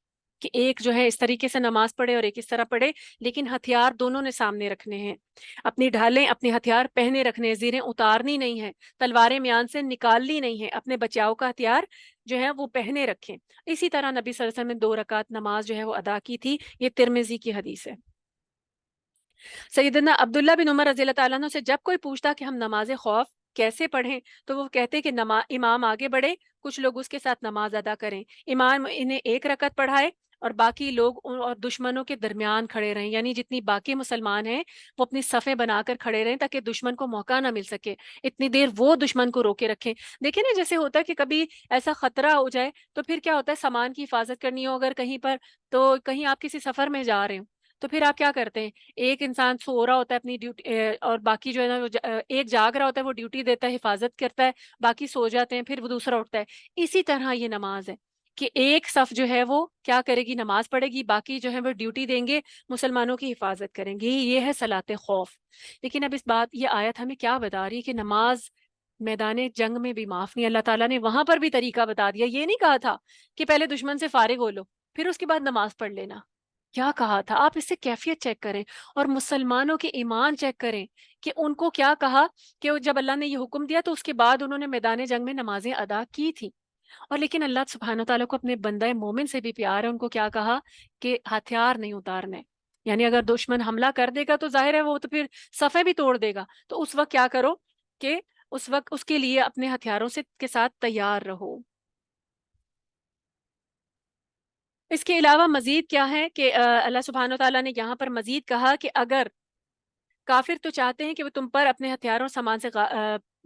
Speaker 1: کہ ایک جو ہے اس طریقے سے نماز پڑھے اور ایک اس طرح پڑھے، لیکن ہتھیار دونوں نے سامنے رکھنے ہیں، اپنی ڈھالیں اپنے ہتھیار پہنے رکھنے ہیں، زیریں اتارنی نہیں ہے، تلواریں میان سے نکالنی نہیں ہے، اپنے بچاؤ کا ہتھیار جو ہے وہ پہنے رکھیں. اسی طرح نبی صلی اللہ علیہ وسلم نے 2 رکعت نماز جو ہے وہ ادا کی تھی. یہ ترمذی کی حدیث ہے. سیدنا عبداللہ بن عمر رضی اللہ تعالیٰ عنہ سے جب کوئی پوچھتا کہ ہم نماز خوف کیسے پڑھیں تو وہ کہتے کہ امام آگے بڑھے، کچھ لوگ اس کے ساتھ نماز ادا کریں، امام انہیں 1 رکعت پڑھائے اور باقی لوگ اور دشمنوں کے درمیان کھڑے رہیں، یعنی جتنی باقی مسلمان ہیں وہ اپنی صفیں بنا کر کھڑے رہیں تاکہ دشمن کو موقع نہ مل سکے، اتنی دیر وہ دشمن کو روکے رکھیں. دیکھیں نا جیسے ہوتا ہے کہ کبھی ایسا خطرہ ہو جائے تو پھر کیا ہوتا ہے، سامان کی حفاظت کرنی ہو اگر کہیں پر، تو کہیں آپ کسی سفر میں جا رہے ہو تو پھر آپ کیا کرتے ہیں، ایک انسان سو رہا ہوتا ہے اپنی ڈیوٹی اور باقی جو ہے نا ایک جاگ رہا ہوتا ہے، وہ ڈیوٹی دیتا ہے، حفاظت کرتا ہے، باقی سو جاتے ہیں، پھر وہ دوسرا اٹھتا ہے. اسی طرح یہ نماز ہے کہ ایک صف جو ہے وہ کیا کرے گی، نماز پڑھے گی، باقی جو ہے وہ ڈیوٹی دیں گے، مسلمانوں کی حفاظت کریں گے. یہ ہے صلاۃ خوف. لیکن اب اس بات یہ آیت ہمیں کیا بتا رہی ہے کہ نماز میدان جنگ میں بھی معاف نہیں. اللہ تعالیٰ نے وہاں پر بھی طریقہ بتا دیا. یہ نہیں کہا تھا کہ پہلے دشمن سے فارغ ہو لو پھر اس کے بعد نماز پڑھ لینا. کیا کہا تھا؟ آپ اس سے کیفیت چیک کریں اور مسلمانوں کے ایمان چیک کریں کہ ان کو کیا کہا کہ جب اللہ نے یہ حکم دیا تو اس کے بعد انہوں نے میدان جنگ میں نمازیں ادا کی تھی. اور لیکن اللہ سبحانہ تعالیٰ کو اپنے بندہ مومن سے بھی پیار ہے. ان کو کیا کہا کہ ہتھیار نہیں اتارنے، یعنی اگر دشمن حملہ کر دے گا تو ظاہر ہے وہ تو پھر صفیں بھی توڑ دے گا، تو اس وقت کیا کرو کہ اس وقت اس کے لیے اپنے ہتھیاروں سے کے ساتھ تیار رہو. اس کے علاوہ مزید کیا ہے کہ اللہ سبحانہ تعالیٰ نے یہاں پر مزید کہا کہ اگر کافر تو چاہتے ہیں کہ وہ تم پر اپنے ہتھیاروں سامان سے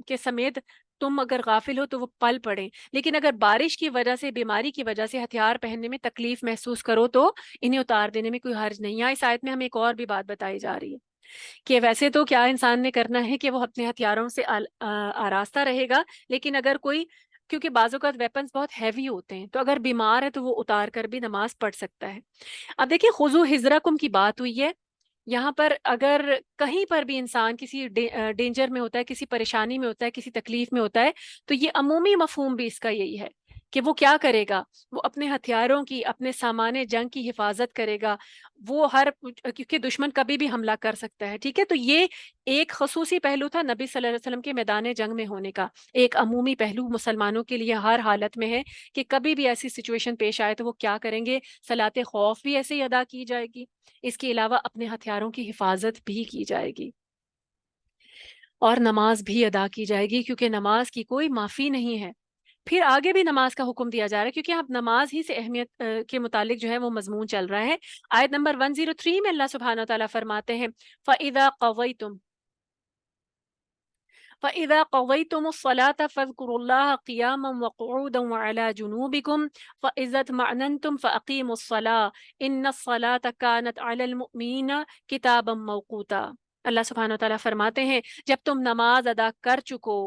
Speaker 1: کے سمیت تم اگر غافل ہو تو وہ پل پڑیں، لیکن اگر بارش کی وجہ سے، بیماری کی وجہ سے ہتھیار پہننے میں تکلیف محسوس کرو تو انہیں اتار دینے میں کوئی حرج نہیں ہے. اس آیت میں ہمیں ایک اور بھی بات بتائی جا رہی ہے کہ ویسے تو کیا انسان نے کرنا ہے کہ وہ اپنے ہتھیاروں سے آراستہ رہے گا، لیکن اگر کوئی، کیونکہ بعض اوقات ویپنز بہت ہیوی ہوتے ہیں، تو اگر بیمار ہے تو وہ اتار کر بھی نماز پڑھ سکتا ہے. اب دیکھیں خضو حذرکم کی بات ہوئی ہے یہاں پر. اگر کہیں پر بھی انسان کسی ڈینجر میں ہوتا ہے، کسی پریشانی میں ہوتا ہے، کسی تکلیف میں ہوتا ہے، تو یہ عمومی مفہوم بھی اس کا یہی ہے کہ وہ کیا کرے گا، وہ اپنے ہتھیاروں کی، اپنے سامان جنگ کی حفاظت کرے گا، وہ کیونکہ دشمن کبھی بھی حملہ کر سکتا ہے، ٹھیک ہے۔ تو یہ ایک خصوصی پہلو تھا نبی صلی اللہ علیہ وسلم کے میدان جنگ میں ہونے کا۔ ایک عمومی پہلو مسلمانوں کے لیے ہر حالت میں ہے کہ کبھی بھی ایسی سچویشن پیش آئے تو وہ کیا کریں گے، صلاۃ خوف بھی ایسے ہی ادا کی جائے گی، اس کے علاوہ اپنے ہتھیاروں کی حفاظت بھی کی جائے گی، اور نماز بھی ادا کی جائے گی، کیونکہ نماز کی کوئی معافی نہیں ہے۔ پھر آگے بھی نماز کا حکم دیا جا رہا ہے، کیونکہ اب نماز ہی سے اہمیت کے متعلق جو ہے وہ مضمون چل رہا ہے۔ آیت نمبر 103 میں اللہ سبحانہ وتعالیٰ فرماتے ہیں فَإِذَا قَضَيْتُمْ فَإِذَا قَضَيْتُمُ الصَّلَاةَ فَاذْكُرُوا اللَّهَ قِيَامًا وَقُعُودًا وَعَلَى جُنُوبِكُمْ فَإِذَا اطْمَأْنَنْتُمْ فَأَقِيمُوا الصَّلَاةَ إِنَّ الصَّلَاةَ كَانَتْ عَلَى الْمُؤْمِنِينَ كِتَابًا مَوْقُوتًا۔ اللہ سبحانہ وتعالیٰ فرماتے ہیں جب تم نماز ادا کر چکو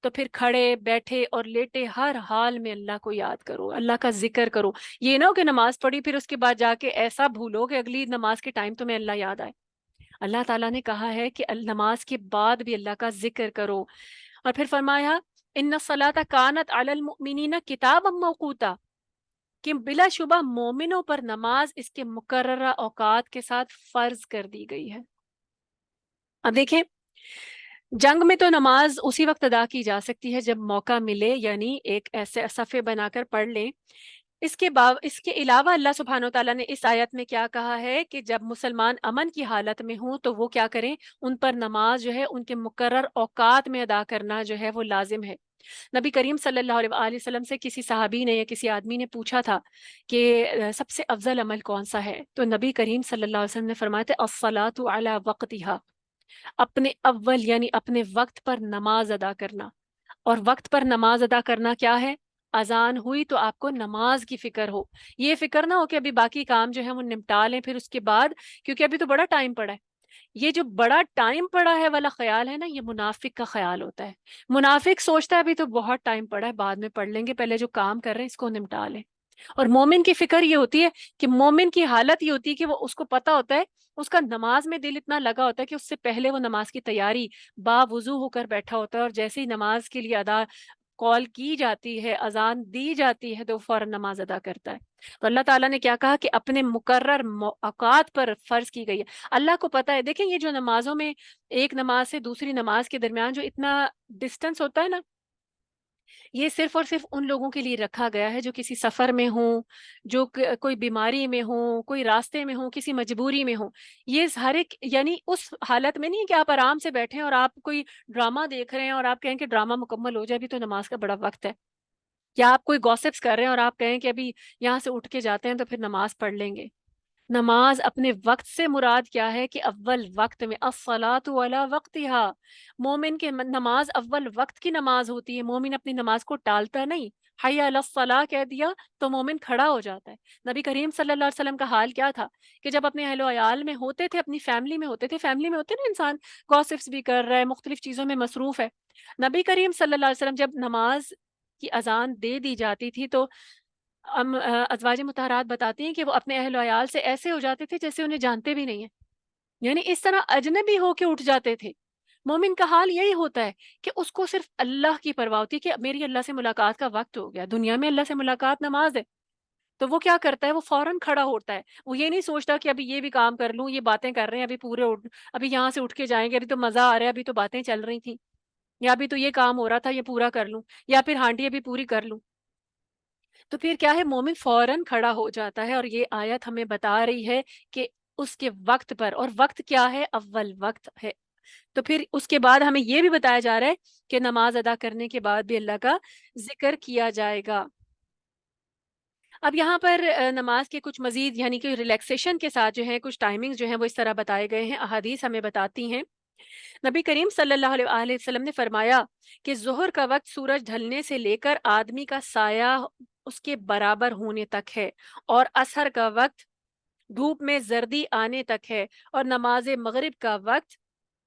Speaker 1: تو پھر کھڑے بیٹھے اور لیٹے ہر حال میں اللہ کو یاد کرو، اللہ کا ذکر کرو۔ یہ نہ ہو کہ نماز پڑھی پھر اس کے بعد جا کے ایسا بھولو کہ اگلی نماز کے ٹائم تمہیں اللہ یاد آئے۔ اللہ تعالیٰ نے کہا ہے کہ نماز کے بعد بھی اللہ کا ذکر کرو، اور پھر فرمایا ان الصلاۃ کانت علی المؤمنین کتابا موقوتا، کہ بلا شبہ مومنوں پر نماز اس کے مقررہ اوقات کے ساتھ فرض کر دی گئی ہے۔ اب دیکھیں، جنگ میں تو نماز اسی وقت ادا کی جا سکتی ہے جب موقع ملے، یعنی ایک ایسے صفحے بنا کر پڑھ لیں۔ اس کے علاوہ اللہ سبحانہ وتعالیٰ نے اس آیت میں کیا کہا ہے کہ جب مسلمان امن کی حالت میں ہوں تو وہ کیا کریں، ان پر نماز جو ہے ان کے مقرر اوقات میں ادا کرنا جو ہے وہ لازم ہے۔ نبی کریم صلی اللہ علیہ وآلہ وسلم سے کسی صحابی نے یا کسی آدمی نے پوچھا تھا کہ سب سے افضل عمل کون سا ہے، تو نبی کریم صلی اللہ علیہ وسلم نے فرمایا تھا الصلاۃ علی وقتہا، اپنے اول یعنی اپنے وقت پر نماز ادا کرنا۔ اور وقت پر نماز ادا کرنا کیا ہے؟ اذان ہوئی تو آپ کو نماز کی فکر ہو، یہ فکر نہ ہو کہ ابھی باقی کام جو ہے وہ نمٹا لیں پھر اس کے بعد، کیونکہ ابھی تو بڑا ٹائم پڑا ہے۔ یہ جو بڑا ٹائم پڑا ہے والا خیال ہے نا، یہ منافق کا خیال ہوتا ہے۔ منافق سوچتا ہے ابھی تو بہت ٹائم پڑا ہے، بعد میں پڑھ لیں گے، پہلے جو کام کر رہے ہیں اس کو نمٹا لیں۔ اور مومن کی فکر یہ ہوتی ہے کہ مومن کی حالت یہ ہوتی ہے کہ وہ اس کو پتا ہوتا ہے، اس کا نماز میں دل اتنا لگا ہوتا ہے کہ اس سے پہلے وہ نماز کی تیاری با وضو ہو کر بیٹھا ہوتا ہے، اور جیسے ہی نماز کے لیے ادا کال کی جاتی ہے، اذان دی جاتی ہے، تو فوراً نماز ادا کرتا ہے۔ تو اللہ تعالیٰ نے کیا کہا کہ اپنے مقرر اوقات پر فرض کی گئی ہے۔ اللہ کو پتا ہے، دیکھیں یہ جو نمازوں میں ایک نماز سے دوسری نماز کے درمیان جو اتنا ڈسٹنس ہوتا ہے نا، یہ صرف اور صرف ان لوگوں کے لیے رکھا گیا ہے جو کسی سفر میں ہوں، جو کوئی بیماری میں ہوں، کوئی راستے میں ہوں، کسی مجبوری میں ہوں۔ یہ ہر ایک یعنی اس حالت میں نہیں ہے کہ آپ آرام سے بیٹھیں اور آپ کوئی ڈرامہ دیکھ رہے ہیں اور آپ کہیں کہ ڈرامہ مکمل ہو جائے ابھی تو نماز کا بڑا وقت ہے، یا آپ کوئی گوسپس کر رہے ہیں اور آپ کہیں کہ ابھی یہاں سے اٹھ کے جاتے ہیں تو پھر نماز پڑھ لیں گے۔ نماز اپنے وقت سے مراد کیا ہے کہ اول وقت میں، الصلاۃ علی وقتہا، مومن کے نماز اول وقت کی نماز ہوتی ہے، مومن اپنی نماز کو ٹالتا نہیں۔ حی علی الصلاۃ کہہ دیا تو مومن کھڑا ہو جاتا ہے۔ نبی کریم صلی اللہ علیہ وسلم کا حال کیا تھا کہ جب اپنے اہل و عیال میں ہوتے تھے، اپنی فیملی میں ہوتے تھے، فیملی میں ہوتے نا انسان گوسپس بھی کر رہا ہے، مختلف چیزوں میں مصروف ہے، نبی کریم صلی اللہ علیہ وسلم جب نماز کی اذان دے دی جاتی تھی تو ازواج مطہرات بتاتی ہیں کہ وہ اپنے اہل و عیال سے ایسے ہو جاتے تھے جیسے انہیں جانتے بھی نہیں ہیں، یعنی اس طرح اجنبی ہو کے اٹھ جاتے تھے۔ مومن کا حال یہی ہوتا ہے کہ اس کو صرف اللہ کی پرواہ ہوتی ہے کہ میری اللہ سے ملاقات کا وقت ہو گیا، دنیا میں اللہ سے ملاقات نماز ہے، تو وہ کیا کرتا ہے، وہ فوراً کھڑا ہوتا ہے۔ وہ یہ نہیں سوچتا کہ ابھی یہ بھی کام کر لوں، یہ باتیں کر رہے ہیں ابھی ابھی یہاں سے اٹھ کے جائیں گے، ابھی تو مزہ آ رہا ہے، ابھی تو باتیں چل رہی تھیں، یا ابھی تو یہ کام ہو رہا تھا، یہ پورا کر لوں، یا پھر ہانڈی ابھی پوری کر لوں۔ تو پھر کیا ہے، مومن فوراً کھڑا ہو جاتا ہے، اور یہ آیت ہمیں بتا رہی ہے کہ اس کے وقت پر، اور وقت کیا ہے، اول وقت ہے۔ تو پھر اس کے بعد ہمیں یہ بھی بتایا جا رہا ہے کہ نماز ادا کرنے کے بعد بھی اللہ کا ذکر کیا جائے گا۔ اب یہاں پر نماز کے کچھ مزید یعنی کہ ریلیکسیشن کے ساتھ جو ہے کچھ ٹائمنگ جو ہیں وہ اس طرح بتائے گئے ہیں، احادیث ہمیں بتاتی ہیں۔ نبی کریم صلی اللہ علیہ وآلہ وسلم نے فرمایا کہ ظہر کا وقت سورج ڈھلنے سے لے کر آدمی کا سایہ اس کے برابر ہونے تک ہے، اور عصر کا وقت دھوپ میں زردی آنے تک ہے، اور نماز مغرب کا وقت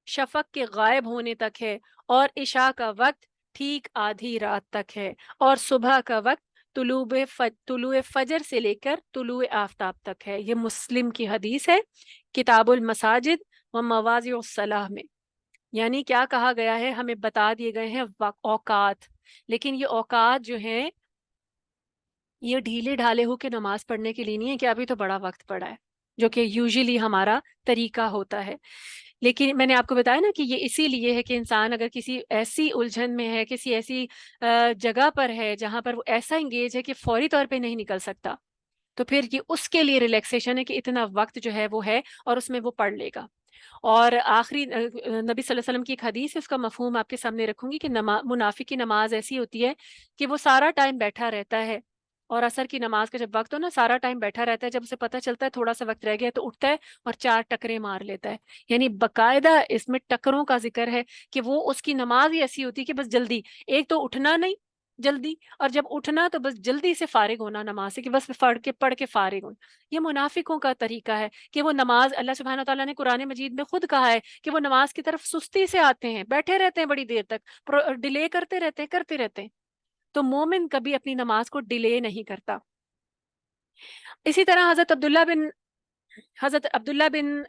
Speaker 1: شفق کے غائب ہونے تک ہے، اور عشاء کا وقت ٹھیک آدھی رات تک ہے، اور صبح کا وقت طلوع فجر سے لے کر طلوع آفتاب تک ہے۔ یہ مسلم کی حدیث ہے، کتاب المساجد و مواضع الصلاح میں۔ یعنی کیا کہا گیا ہے، ہمیں بتا دیے گئے ہیں اوقات، لیکن یہ اوقات جو ہیں یہ ڈھیلے ڈھالے ہو کے نماز پڑھنے کے لیے نہیں ہے کہ ابھی تو بڑا وقت پڑا ہے، جو کہ یوزلی ہمارا طریقہ ہوتا ہے۔ لیکن میں نے آپ کو بتایا نا کہ یہ اسی لیے ہے کہ انسان اگر کسی ایسی الجھن میں ہے، کسی ایسی جگہ پر ہے جہاں پر وہ ایسا انگیج ہے کہ فوری طور پہ نہیں نکل سکتا، تو پھر یہ اس کے لیے ریلیکسیشن ہے کہ اتنا وقت جو ہے وہ ہے اور اس میں وہ پڑھ لے گا۔ اور آخری نبی صلی اللہ علیہ وسلم کی ایک حدیث ہے، اس کا مفہوم آپ کے سامنے رکھوں گی کہ منافق کی نماز ایسی ہوتی ہے کہ وہ سارا ٹائم بیٹھا رہتا ہے، اور عصر کی نماز کا جب وقت ہو نا، سارا ٹائم بیٹھا رہتا ہے، جب اسے پتہ چلتا ہے تھوڑا سا وقت رہ گیا تو اٹھتا ہے اور 4 ٹکرے مار لیتا ہے۔ یعنی باقاعدہ اس میں ٹکروں کا ذکر ہے کہ وہ اس کی نماز ہی ایسی ہوتی ہے کہ بس جلدی، ایک تو اٹھنا نہیں جلدی، اور جب اٹھنا تو بس جلدی سے فارغ ہونا نماز سے، کہ بس پڑھ کے فارغ ہونا۔ یہ منافقوں کا طریقہ ہے کہ وہ نماز، اللہ سبحانہ تعالیٰ نے قرآن مجید میں خود کہا ہے کہ وہ نماز کی طرف سستی سے آتے ہیں، بیٹھے رہتے ہیں بڑی دیر تک، ڈیلے کرتے رہتے ہیں۔ تو مومن کبھی اپنی نماز کو ڈیلے نہیں کرتا۔ اسی طرح حضرت عبداللہ بن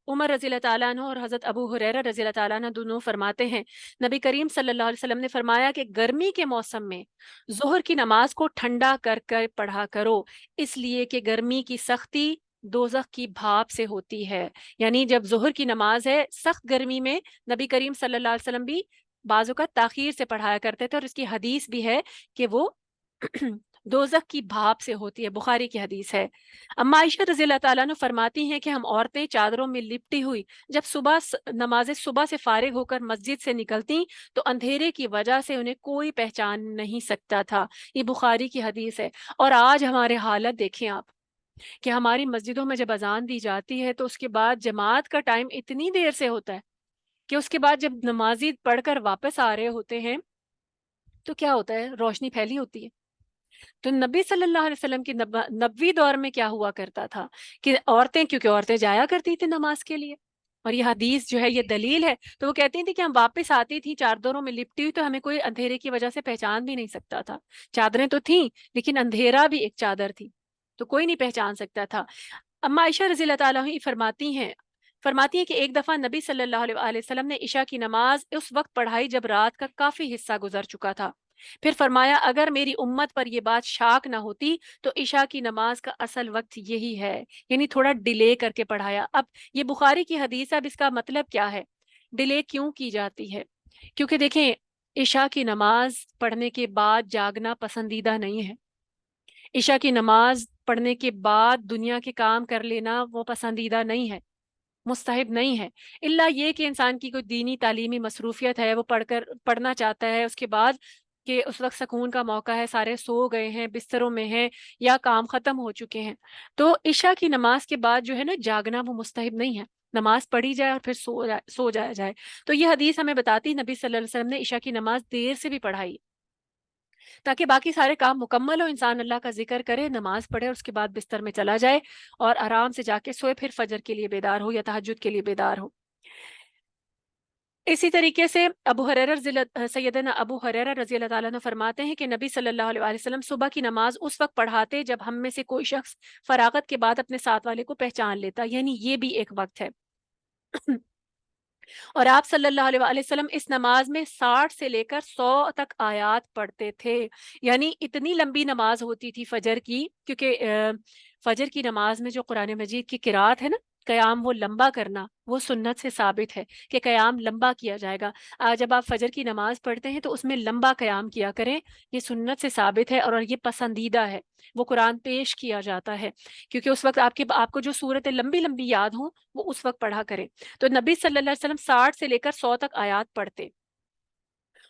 Speaker 1: عمر رضی اللہ تعالیٰ عنہ اور حضرت ابو ہریرہ رضی اللہ تعالیٰ عنہ دونوں فرماتے ہیں، نبی کریم صلی اللہ علیہ وسلم نے فرمایا کہ گرمی کے موسم میں ظہر کی نماز کو ٹھنڈا کر کر پڑھا کرو، اس لیے کہ گرمی کی سختی دوزخ کی بھاپ سے ہوتی ہے۔ یعنی جب ظہر کی نماز ہے سخت گرمی میں، نبی کریم صلی اللہ علیہ وسلم بھی بعض اوقات تاخیر سے پڑھایا کرتے تھے، اور اس کی حدیث بھی ہے کہ وہ دوزخ کی بھاپ سے ہوتی ہے، بخاری کی حدیث ہے۔ اما عائشہ رضی اللہ تعالیٰ عنہ فرماتی ہیں کہ ہم عورتیں چادروں میں لپٹی ہوئی جب نماز صبح سے فارغ ہو کر مسجد سے نکلتی تو اندھیرے کی وجہ سے انہیں کوئی پہچان نہیں سکتا تھا۔ یہ بخاری کی حدیث ہے۔ اور آج ہمارے حالت دیکھیں آپ، کہ ہماری مسجدوں میں جب اذان دی جاتی ہے تو اس کے بعد جماعت کا ٹائم اتنی دیر سے ہوتا ہے کہ اس کے بعد جب نمازی پڑھ کر واپس آ رہے ہوتے ہیں تو کیا ہوتا ہے، روشنی پھیلی ہوتی ہے۔ تو نبی صلی اللہ علیہ وسلم کی نبوی دور میں کیا ہوا کرتا تھا کہ عورتیں، کیونکہ عورتیں جایا کرتی تھی نماز کے لیے، اور یہ حدیث جو ہے یہ دلیل ہے، تو وہ کہتی تھی کہ ہم واپس آتی تھی چادروں میں لپٹی ہوئی، تو ہمیں کوئی اندھیرے کی وجہ سے پہچان بھی نہیں سکتا تھا۔ چادریں تو تھیں لیکن اندھیرا بھی ایک چادر تھی، تو کوئی نہیں پہچان سکتا تھا۔ اما عائشہ رضی اللہ تعالیٰ عنہ فرماتی ہیں کہ ایک دفعہ نبی صلی اللہ علیہ وسلم نے عشاء کی نماز اس وقت پڑھائی جب رات کا کافی حصہ گزر چکا تھا۔ پھر فرمایا اگر میری امت پر یہ بات شاک نہ ہوتی تو عشاء کی نماز کا اصل وقت یہی ہے، یعنی تھوڑا ڈیلے کر کے پڑھایا۔ اب یہ بخاری کی حدیث ہے، اب اس کا مطلب کیا ہے، ڈیلے کیوں کی جاتی ہے؟ کیونکہ دیکھیں، عشاء کی نماز پڑھنے کے بعد جاگنا پسندیدہ نہیں ہے۔ عشاء کی نماز پڑھنے کے بعد دنیا کے کام کر لینا وہ پسندیدہ نہیں ہے، مستحب نہیں ہے، الا یہ کہ انسان کی کوئی دینی تعلیمی مصروفیت ہے، وہ پڑھنا چاہتا ہے، اس کے بعد کہ اس وقت سکون کا موقع ہے، سارے سو گئے ہیں، بستروں میں ہیں یا کام ختم ہو چکے ہیں، تو عشاء کی نماز کے بعد جو ہے نا جاگنا وہ مستحب نہیں ہے، نماز پڑھی جائے اور پھر سو جایا جائے۔ تو یہ حدیث ہمیں بتاتی نبی صلی اللہ علیہ وسلم نے عشاء کی نماز دیر سے بھی پڑھائی تاکہ باقی سارے کام مکمل ہو، انسان اللہ کا ذکر کرے، نماز پڑھے اور اس کے بعد بستر میں چلا جائے اور آرام سے جا کے سوئے، پھر فجر کے لیے بیدار ہو یا تہجد کے لیے بیدار ہو۔ اسی طریقے سے سیدنا ابو ہریرہ رضی اللہ تعالیٰ عنہ فرماتے ہیں کہ نبی صلی اللہ علیہ وسلم صبح کی نماز اس وقت پڑھاتے جب ہم میں سے کوئی شخص فراغت کے بعد اپنے ساتھ والے کو پہچان لیتا، یعنی یہ بھی ایک وقت ہے۔ اور آپ صلی اللہ علیہ وسلم اس نماز میں 60 سے لے کر 100 تک آیات پڑھتے تھے، یعنی اتنی لمبی نماز ہوتی تھی فجر کی، کیونکہ فجر کی نماز میں جو قرآن مجید کی قرات ہے نا، قیام وہ لمبا کرنا، وہ سنت سے ثابت ہے کہ قیام لمبا کیا جائے گا۔ جب آپ فجر کی نماز پڑھتے ہیں تو اس میں لمبا قیام کیا کریں، یہ سنت سے ثابت ہے اور یہ پسندیدہ ہے، وہ قرآن پیش کیا جاتا ہے، کیونکہ اس وقت آپ کو جو صورتیں لمبی لمبی یاد ہوں وہ اس وقت پڑھا کریں۔ تو نبی صلی اللہ علیہ وسلم 60 سے لے کر 100 تک آیات پڑھتے،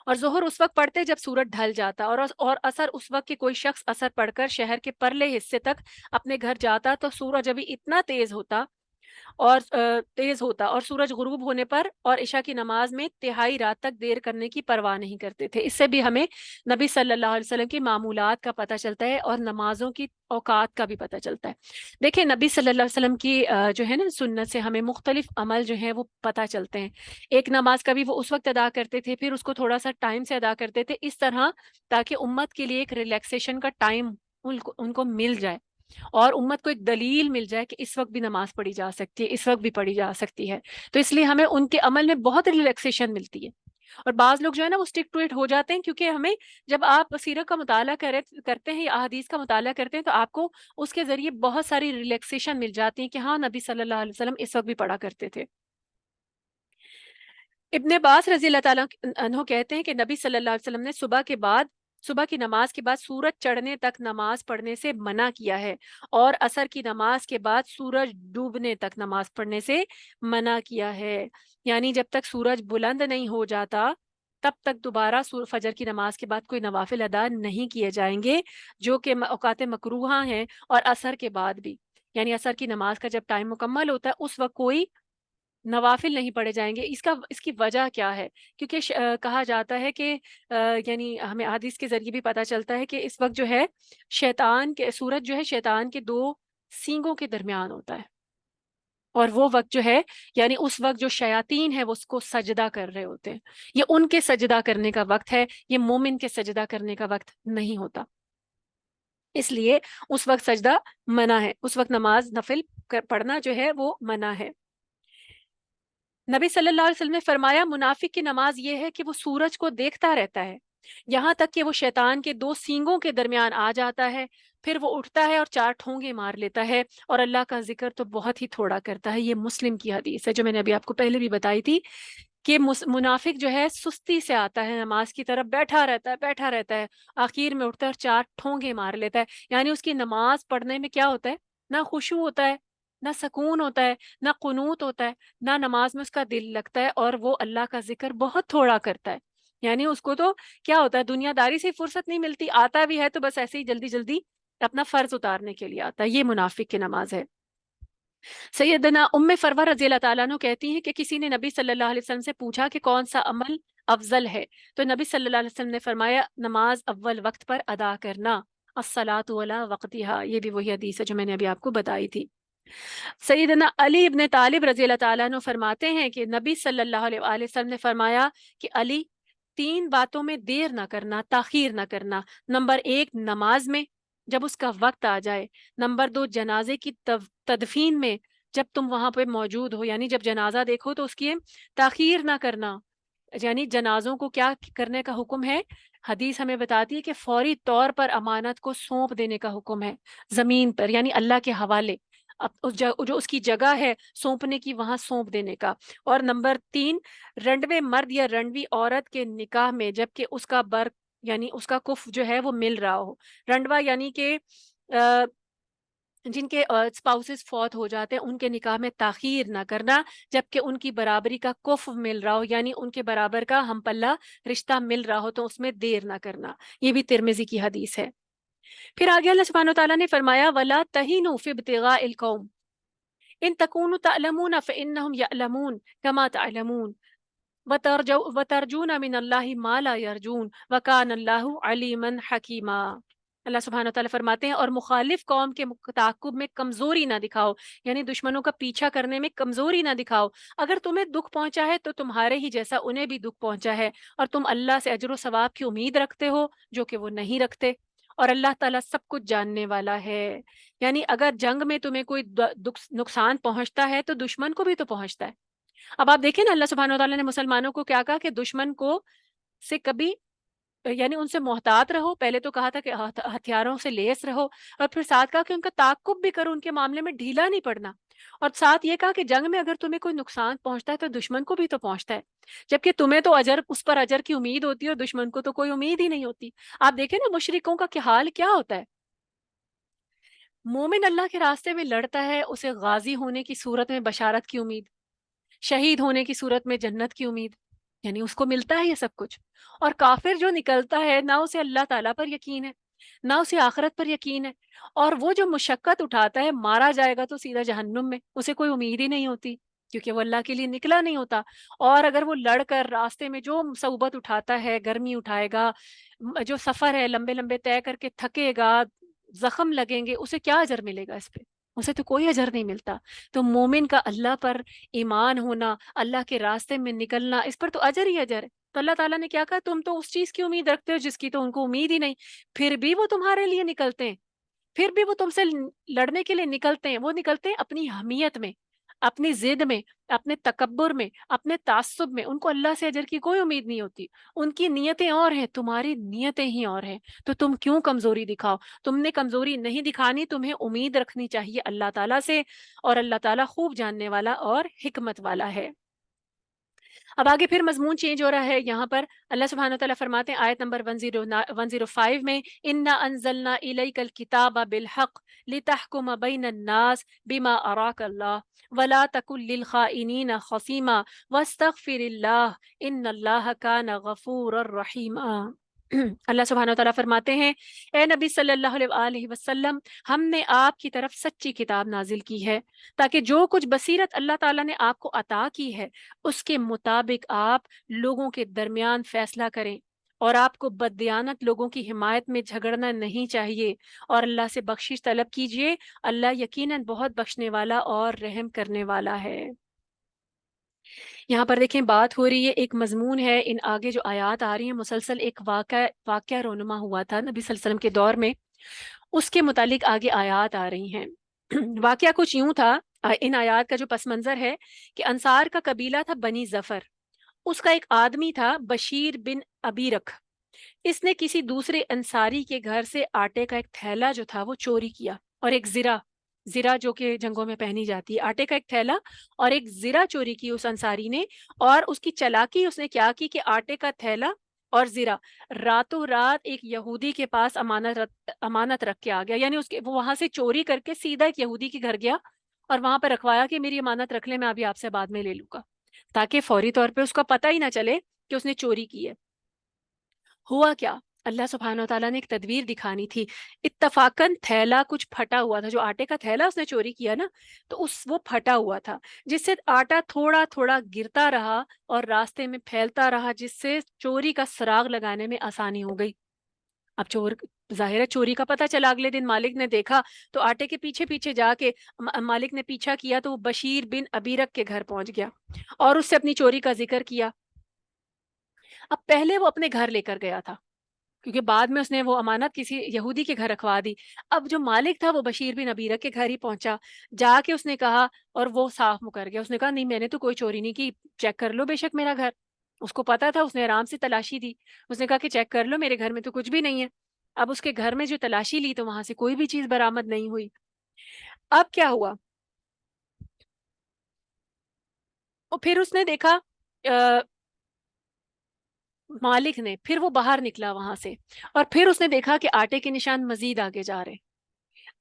Speaker 1: اور ظہر اس وقت پڑھتے جب سورج ڈھل جاتا، اور اثر اس وقت کہ کوئی شخص اثر پڑھ کر شہر کے پرلے حصے تک اپنے گھر جاتا تو سورج ابھی اتنا تیز ہوتا اور سورج غروب ہونے پر اور عشاء کی نماز میں تہائی رات تک دیر کرنے کی پرواہ نہیں کرتے تھے۔ اس سے بھی ہمیں نبی صلی اللہ علیہ وسلم کی معمولات کا پتہ چلتا ہے اور نمازوں کی اوقات کا بھی پتہ چلتا ہے۔ دیکھیں، نبی صلی اللہ علیہ وسلم کی جو ہے نا سنت سے ہمیں مختلف عمل جو ہیں وہ پتہ چلتے ہیں۔ ایک نماز کبھی وہ اس وقت ادا کرتے تھے، پھر اس کو تھوڑا سا ٹائم سے ادا کرتے تھے، اس طرح تاکہ امت کے لیے ایک ریلیکسیشن کا ٹائم ان کو مل جائے اور امت کو ایک دلیل مل جائے کہ اس وقت بھی نماز پڑھی جا سکتی ہے، اس وقت بھی پڑھی جا سکتی ہے۔ تو اس لیے ہمیں ان کے عمل میں بہت ریلیکسیشن ملتی ہے۔ اور بعض لوگ جو ہے نا وہ اسٹک ٹو اٹ ہو جاتے ہیں، کیونکہ ہمیں جب آپ سیرت کا مطالعہ کرتے ہیں یا احادیث کا مطالعہ کرتے ہیں تو آپ کو اس کے ذریعے بہت ساری ریلیکسیشن مل جاتی ہے کہ ہاں نبی صلی اللہ علیہ وسلم اس وقت بھی پڑھا کرتے تھے۔ ابن عباس رضی اللہ تعالیٰ عنہ کہتے ہیں کہ نبی صلی اللہ علیہ وسلم نے صبح کی نماز کے بعد سورج چڑھنے تک نماز پڑھنے سے منع کیا ہے، اور عصر کی نماز کے بعد سورج ڈوبنے تک نماز پڑھنے سے منع کیا ہے۔ یعنی جب تک سورج بلند نہیں ہو جاتا تب تک دوبارہ فجر کی نماز کے بعد کوئی نوافل ادا نہیں کیے جائیں گے، جو کہ اوقات مکروہہ ہیں، اور عصر کے بعد بھی، یعنی عصر کی نماز کا جب ٹائم مکمل ہوتا ہے اس وقت کوئی نوافل نہیں پڑھے جائیں گے۔ اس کی وجہ کیا ہے؟ کیونکہ کہا جاتا ہے کہ یعنی ہمیں حدیث کے ذریعے بھی پتہ چلتا ہے کہ اس وقت جو ہے سورج جو ہے شیطان کے دو سینگوں کے درمیان ہوتا ہے، اور وہ وقت جو ہے یعنی اس وقت جو شیاطین ہے وہ اس کو سجدہ کر رہے ہوتے ہیں، یہ ان کے سجدہ کرنے کا وقت ہے، یہ مومن کے سجدہ کرنے کا وقت نہیں ہوتا، اس لیے اس وقت سجدہ منع ہے، اس وقت نماز نفل پڑھنا جو ہے وہ منع ہے۔ نبی صلی اللہ علیہ وسلم نے فرمایا منافق کی نماز یہ ہے کہ وہ سورج کو دیکھتا رہتا ہے یہاں تک کہ وہ شیطان کے دو سینگوں کے درمیان آ جاتا ہے، پھر وہ اٹھتا ہے اور 4 ٹھونگے مار لیتا ہے اور اللہ کا ذکر تو بہت ہی تھوڑا کرتا ہے۔ یہ مسلم کی حدیث ہے جو میں نے ابھی آپ کو پہلے بھی بتائی تھی کہ منافق جو ہے سستی سے آتا ہے نماز کی طرف، بیٹھا رہتا ہے، آخر میں اٹھتا ہے اور 4 ٹھونگے مار لیتا ہے، یعنی اس کی نماز پڑھنے میں کیا ہوتا ہے؟ نہ خشوع ہوتا ہے، نہ سکون ہوتا ہے، نہ قنوت ہوتا ہے، نہ نماز میں اس کا دل لگتا ہے، اور وہ اللہ کا ذکر بہت تھوڑا کرتا ہے، یعنی اس کو تو کیا ہوتا ہے دنیا داری سے فرصت نہیں ملتی، آتا بھی ہے تو بس ایسے ہی جلدی جلدی اپنا فرض اتارنے کے لیے آتا ہے۔ یہ منافق کی نماز ہے۔ سیدنا ام فروہ رضی اللہ تعالیٰ عنہ کہتی ہیں کہ کسی نے نبی صلی اللہ علیہ وسلم سے پوچھا کہ کون سا عمل افضل ہے، تو نبی صلی اللہ علیہ وسلم نے فرمایا نماز اول وقت پر ادا کرنا، الصلاۃ علی وقتہا، یہ بھی وہی حدیث ہے جو میں نے ابھی آپ کو بتائی تھی۔ سیدنا علی ابن طالب رضی اللہ تعالیٰ عنہ فرماتے ہیں کہ نبی صلی اللہ علیہ وآلہ وسلم نے فرمایا کہ علی 3 باتوں میں دیر نہ کرنا، تاخیر نہ کرنا۔ نمبر 1 نماز میں جب اس کا وقت آ جائے، نمبر 2 جنازے کی تدفین میں جب تم وہاں پہ موجود ہو، یعنی جب جنازہ دیکھو تو اس کی تاخیر نہ کرنا، یعنی جنازوں کو کیا کرنے کا حکم ہے؟ حدیث ہمیں بتاتی ہے کہ فوری طور پر امانت کو سونپ دینے کا حکم ہے، زمین پر یعنی اللہ کے حوالے، جو اس کی جگہ ہے سونپنے کی وہاں سونپ دینے کا۔ اور نمبر 3 رنڈوے مرد یا رنڈوی عورت کے نکاح میں جبکہ اس کا یعنی اس کا کف جو ہے وہ مل رہا ہو، رنڈوا یعنی کہ جن کے اسپاؤسز فوت ہو جاتے ہیں ان کے نکاح میں تاخیر نہ کرنا جبکہ ان کی برابری کا کف مل رہا ہو، یعنی ان کے برابر کا ہم پلہ رشتہ مل رہا ہو تو اس میں دیر نہ کرنا۔ یہ بھی ترمذی کی حدیث ہے۔ پھر آگے اللہ سبحانہ وتعالیٰ نے فرمایا وَلَا تَهِنُوا فِي ابْتِغَاءِ الْقَوْمِ إِن تَكُونُوا تَعْلَمُونَ فَإِنَّهُمْ يَعْلَمُونَ كَمَا تَعْلَمُونَ وَتَرْجُونَ مِنَ اللَّهِ مَا لَا يَرْجُونَ وَكَانَ اللَّهُ عَلِيمًا حَكِيمًا۔ اللہ سبحانہ وتعالیٰ فرماتے ہیں اور مخالف قوم کے تعاقب میں کمزوری نہ دکھاؤ، یعنی دشمنوں کا پیچھا کرنے میں کمزوری نہ دکھاؤ، اگر تمہیں دکھ پہنچا ہے تو تمہارے ہی جیسا انہیں بھی دکھ پہنچا ہے، اور تم اللہ سے اجر و ثواب کی امید رکھتے ہو جو کہ وہ نہیں رکھتے، اور اللہ تعالیٰ سب کچھ جاننے والا ہے۔ یعنی اگر جنگ میں تمہیں کوئی نقصان پہنچتا ہے تو دشمن کو بھی تو پہنچتا ہے۔ اب آپ دیکھیں نا اللہ سبحانہ وتعالیٰ نے مسلمانوں کو کیا کہا کہ دشمن کو سے کبھی یعنی ان سے محتاط رہو، پہلے تو کہا تھا کہ ہتھیاروں سے لیس رہو، اور پھر ساتھ کہا کہ ان کا تعاقب بھی کرو، ان کے معاملے میں ڈھیلا نہیں پڑنا، اور ساتھ یہ کہا کہ جنگ میں اگر تمہیں کوئی نقصان پہنچتا ہے تو دشمن کو بھی تو پہنچتا ہے، جبکہ تمہیں تو اس پر اجر کی امید ہوتی ہے اور دشمن کو تو کوئی امید ہی نہیں ہوتی۔ آپ دیکھیں نا مشرکوں کا حال کیا ہوتا ہے، مومن اللہ کے راستے میں لڑتا ہے، اسے غازی ہونے کی صورت میں بشارت کی امید، شہید ہونے کی صورت میں جنت کی امید، یعنی اس کو ملتا ہے یہ سب کچھ، اور کافر جو نکلتا ہے نہ اسے اللہ تعالیٰ پر یقین ہے نہ اسے آخرت پر یقین ہے، اور وہ جو مشقت اٹھاتا ہے مارا جائے گا تو سیدھا جہنم میں، اسے کوئی امید ہی نہیں ہوتی کیونکہ وہ اللہ کے لیے نکلا نہیں ہوتا، اور اگر وہ لڑ کر راستے میں جو صعوبت اٹھاتا ہے، گرمی اٹھائے گا، جو سفر ہے لمبے لمبے طے کر کے تھکے گا، زخم لگیں گے، اسے کیا اجر ملے گا؟ اس پہ اسے تو کوئی اجر نہیں ملتا۔ تو مومن کا اللہ پر ایمان ہونا، اللہ کے راستے میں نکلنا، اس پر تو اجر ہی اجر ہے۔ تو اللہ تعالیٰ نے کیا کہا تم تو اس چیز کی امید رکھتے ہو جس کی تو ان کو امید ہی نہیں، پھر بھی وہ تمہارے لیے نکلتے ہیں، پھر بھی وہ تم سے لڑنے کے لیے نکلتے ہیں، وہ نکلتے ہیں اپنی حمیت میں، اپنی ضد میں، اپنے تکبر میں، اپنے تعصب میں ان کو اللہ سے اجر کی کوئی امید نہیں ہوتی. ان کی نیتیں اور ہیں، تمہاری نیتیں ہی اور ہیں. تو تم کیوں کمزوری دکھاؤ؟ تم نے کمزوری نہیں دکھانی، تمہیں امید رکھنی چاہیے اللہ تعالیٰ سے، اور اللہ تعالیٰ خوب جاننے والا اور حکمت والا ہے. اب آگے پھر مضمون چینج ہو رہا ہے. یہاں پر اللہ سبحانہ وتعالیٰ فرماتے ہیں آیت نمبر 105 میں، اِنَّا أَنزَلْنَا إِلَيْكَ الْكِتَابَ بِالْحَقِّ لِتَحْكُمَ بَيْنَ النَّاسِ بِمَا أَرَاكَ اللَّهُ وَلَا تَكُن لِّلْخَائِنِينَ خَصِيمًا وَاسْتَغْفِرِ اللَّهَ إِنَّ اللَّهَ كَانَ غَفُورًا رَّحِيمًا. اللہ سبحانہ وتعالیٰ فرماتے ہیں، اے نبی صلی اللہ علیہ وآلہ وسلم، ہم نے آپ کی طرف سچی کتاب نازل کی ہے تاکہ جو کچھ بصیرت اللہ تعالیٰ نے آپ کو عطا کی ہے اس کے مطابق آپ لوگوں کے درمیان فیصلہ کریں، اور آپ کو بددیانت لوگوں کی حمایت میں جھگڑنا نہیں چاہیے، اور اللہ سے بخشش طلب کیجیے، اللہ یقیناً بہت بخشنے والا اور رحم کرنے والا ہے. یہاں پر دیکھیں بات ہو رہی ہے، ایک مضمون ہے، ان آگے جو آیات آ رہی ہیں مسلسل ایک واقعہ رونما ہوا تھا نبی صلی اللہ علیہ وسلم کے دور میں، اس کے متعلق آگے آیات آ رہی ہیں. واقعہ کچھ یوں تھا، ان آیات کا جو پس منظر ہے کہ انصار کا قبیلہ تھا بنی ظفر. اس کا ایک آدمی تھا بشیر بن ابی رکھ. اس نے کسی دوسرے انصاری کے گھر سے آٹے کا ایک تھیلا جو تھا وہ چوری کیا، اور ایک زرہ جو کہ جنگوں میں پہنی جاتی ہے، آٹے کا ایک تھیلا اور ایک زرہ چوری کی اس انصاری نے. اور اس کی چلاکی اس نے کیا کی کہ آٹے کا تھیلا اور زرہ راتوں رات ایک یہودی کے پاس امانت رکھ کے آ گیا. یعنی وہ وہاں سے چوری کر کے سیدھا ایک یہودی کے گھر گیا اور وہاں پہ رکھوایا کہ میری امانت رکھ لے، میں ابھی آپ سے بعد میں لے لوں گا، تاکہ فوری طور پہ اس کا پتہ ہی نہ چلے کہ اس نے چوری کی ہے. ہوا کیا، اللہ سبحانہ و تعالیٰ نے ایک تدبیر دکھانی تھی. اتفاقاً تھیلا کچھ پھٹا ہوا تھا، جو آٹے کا تھیلا اس نے چوری کیا نا، تو وہ پھٹا ہوا تھا، جس سے آٹا تھوڑا تھوڑا گرتا رہا اور راستے میں پھیلتا رہا، جس سے چوری کا سراغ لگانے میں آسانی ہو گئی. اب ظاہر ہے چوری کا پتہ چلا، اگلے دن مالک نے دیکھا تو آٹے کے پیچھے پیچھے جا کے مالک نے پیچھا کیا تو وہ بشیر بن ابیرک کے گھر پہنچ گیا اور اس سے اپنی چوری کا ذکر کیا. اب پہلے وہ اپنے گھر لے کر گیا تھا، کیونکہ بعد میں اس نے وہ امانت کسی یہودی کے گھر رکھوا دی. اب جو مالک تھا وہ بشیر بن ابیرہ کے گھر ہی پہنچا، جا کے اس نے کہا، اور وہ صاف مکر گیا، اس نے کہا نہیں میں نے تو کوئی چوری نہیں کی، چیک کر لو بے شک میرا گھر. اس کو پتا تھا، اس نے آرام سے تلاشی دی، اس نے کہا کہ چیک کر لو میرے گھر میں تو کچھ بھی نہیں ہے. اب اس کے گھر میں جو تلاشی لی تو وہاں سے کوئی بھی چیز برآمد نہیں ہوئی. اب کیا ہوا، اور پھر اس نے دیکھا مالک نے، پھر وہ باہر نکلا وہاں سے، اور پھر اس نے دیکھا کہ آٹے کے نشان مزید آگے جا رہے.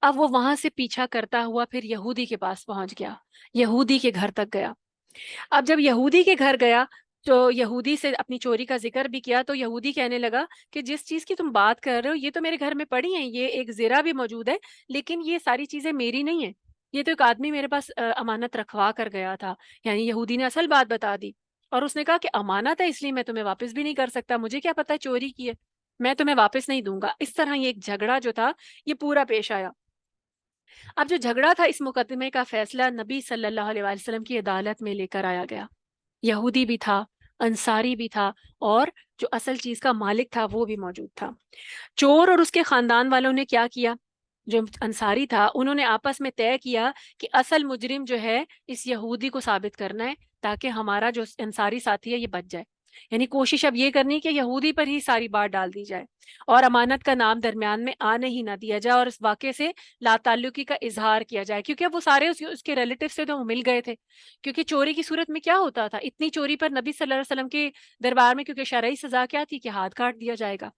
Speaker 1: اب وہ وہاں سے پیچھا کرتا ہوا پھر یہودی کے پاس پہنچ گیا، یہودی کے گھر تک گیا. اب جب یہودی کے گھر گیا تو یہودی سے اپنی چوری کا ذکر بھی کیا، تو یہودی کہنے لگا کہ جس چیز کی تم بات کر رہے ہو یہ تو میرے گھر میں پڑی ہیں، یہ ایک زرہ بھی موجود ہے، لیکن یہ ساری چیزیں میری نہیں ہیں، یہ تو ایک آدمی میرے پاس امانت رکھوا کر گیا تھا. یعنی یہودی نے اصل بات بتا دی، اور اس نے کہا کہ امانت ہے اس لیے میں تمہیں واپس بھی نہیں کر سکتا، مجھے کیا پتا چوری کی ہے، میں تمہیں واپس نہیں دوں گا. اس طرح یہ ایک جھگڑا جو تھا یہ پورا پیش آیا. اب جو جھگڑا تھا اس مقدمے کا فیصلہ نبی صلی اللہ علیہ وسلم کی عدالت میں لے کر آیا گیا. یہودی بھی تھا، انصاری بھی تھا، اور جو اصل چیز کا مالک تھا وہ بھی موجود تھا. چور اور اس کے خاندان والوں نے کیا کیا، جو انصاری تھا انہوں نے آپس میں طے کیا کہ اصل مجرم جو ہے اس یہودی کو ثابت کرنا ہے، تاکہ ہمارا جو انصاری ساتھی ہے یہ بچ جائے. یعنی کوشش اب یہ کرنی کہ یہودی پر ہی ساری بات ڈال دی جائے اور امانت کا نام درمیان میں آنے ہی نہ دیا جائے، اور اس واقعے سے لا تعلقی کا اظہار کیا جائے، کیونکہ اب وہ سارے اس کے ریلیٹیو سے تو مل گئے تھے. کیونکہ چوری کی صورت میں کیا ہوتا تھا، اتنی چوری پر نبی صلی اللہ علیہ وسلم کے دربار میں کیونکہ شرعی سزا کیا تھی کہ ہاتھ کاٹ دیا جائے گا.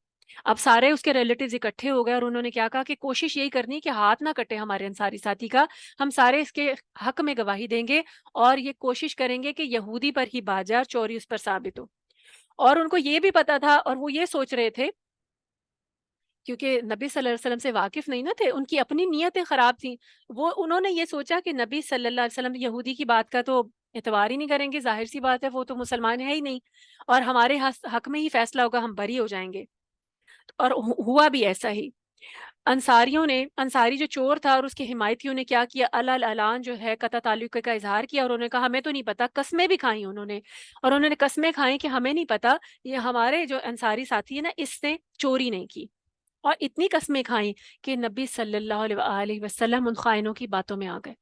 Speaker 1: اب سارے اس کے ریلیٹیوز اکٹھے ہو گئے اور انہوں نے کیا کہا کہ کوشش یہی کرنی کہ ہاتھ نہ کٹے ہمارے انصاری ساتھی کا، ہم سارے اس کے حق میں گواہی دیں گے اور یہ کوشش کریں گے کہ یہودی پر ہی باجا چوری اس پر ثابت ہو. اور ان کو یہ بھی پتا تھا اور وہ یہ سوچ رہے تھے، کیونکہ نبی صلی اللہ علیہ وسلم سے واقف نہیں نہ تھے، ان کی اپنی نیتیں خراب تھیں. انہوں نے یہ سوچا کہ نبی صلی اللہ علیہ وسلم یہودی کی بات کا تو اعتبار ہی نہیں کریں گے، ظاہر سی بات ہے وہ تو مسلمان ہے ہی نہیں، اور ہمارے حق میں ہی فیصلہ ہوگا، ہم بری ہو جائیں گے. اور ہوا بھی ایسا ہی. انصاری جو چور تھا اور اس کے حمایتیوں نے کیا کیا، اعلان جو ہے قطع تعلق کا اظہار کیا، اور انہوں نے کہا ہمیں تو نہیں پتا، قسمیں بھی کھائیں انہوں نے، اور انہوں نے قسمیں کھائیں کہ ہمیں نہیں پتا یہ ہمارے جو انصاری ساتھی ہے نا اس نے چوری نہیں کی. اور اتنی قسمیں کھائیں کہ نبی صلی اللہ علیہ وآلہ وسلم ان خائنوں کی باتوں میں آ گئے.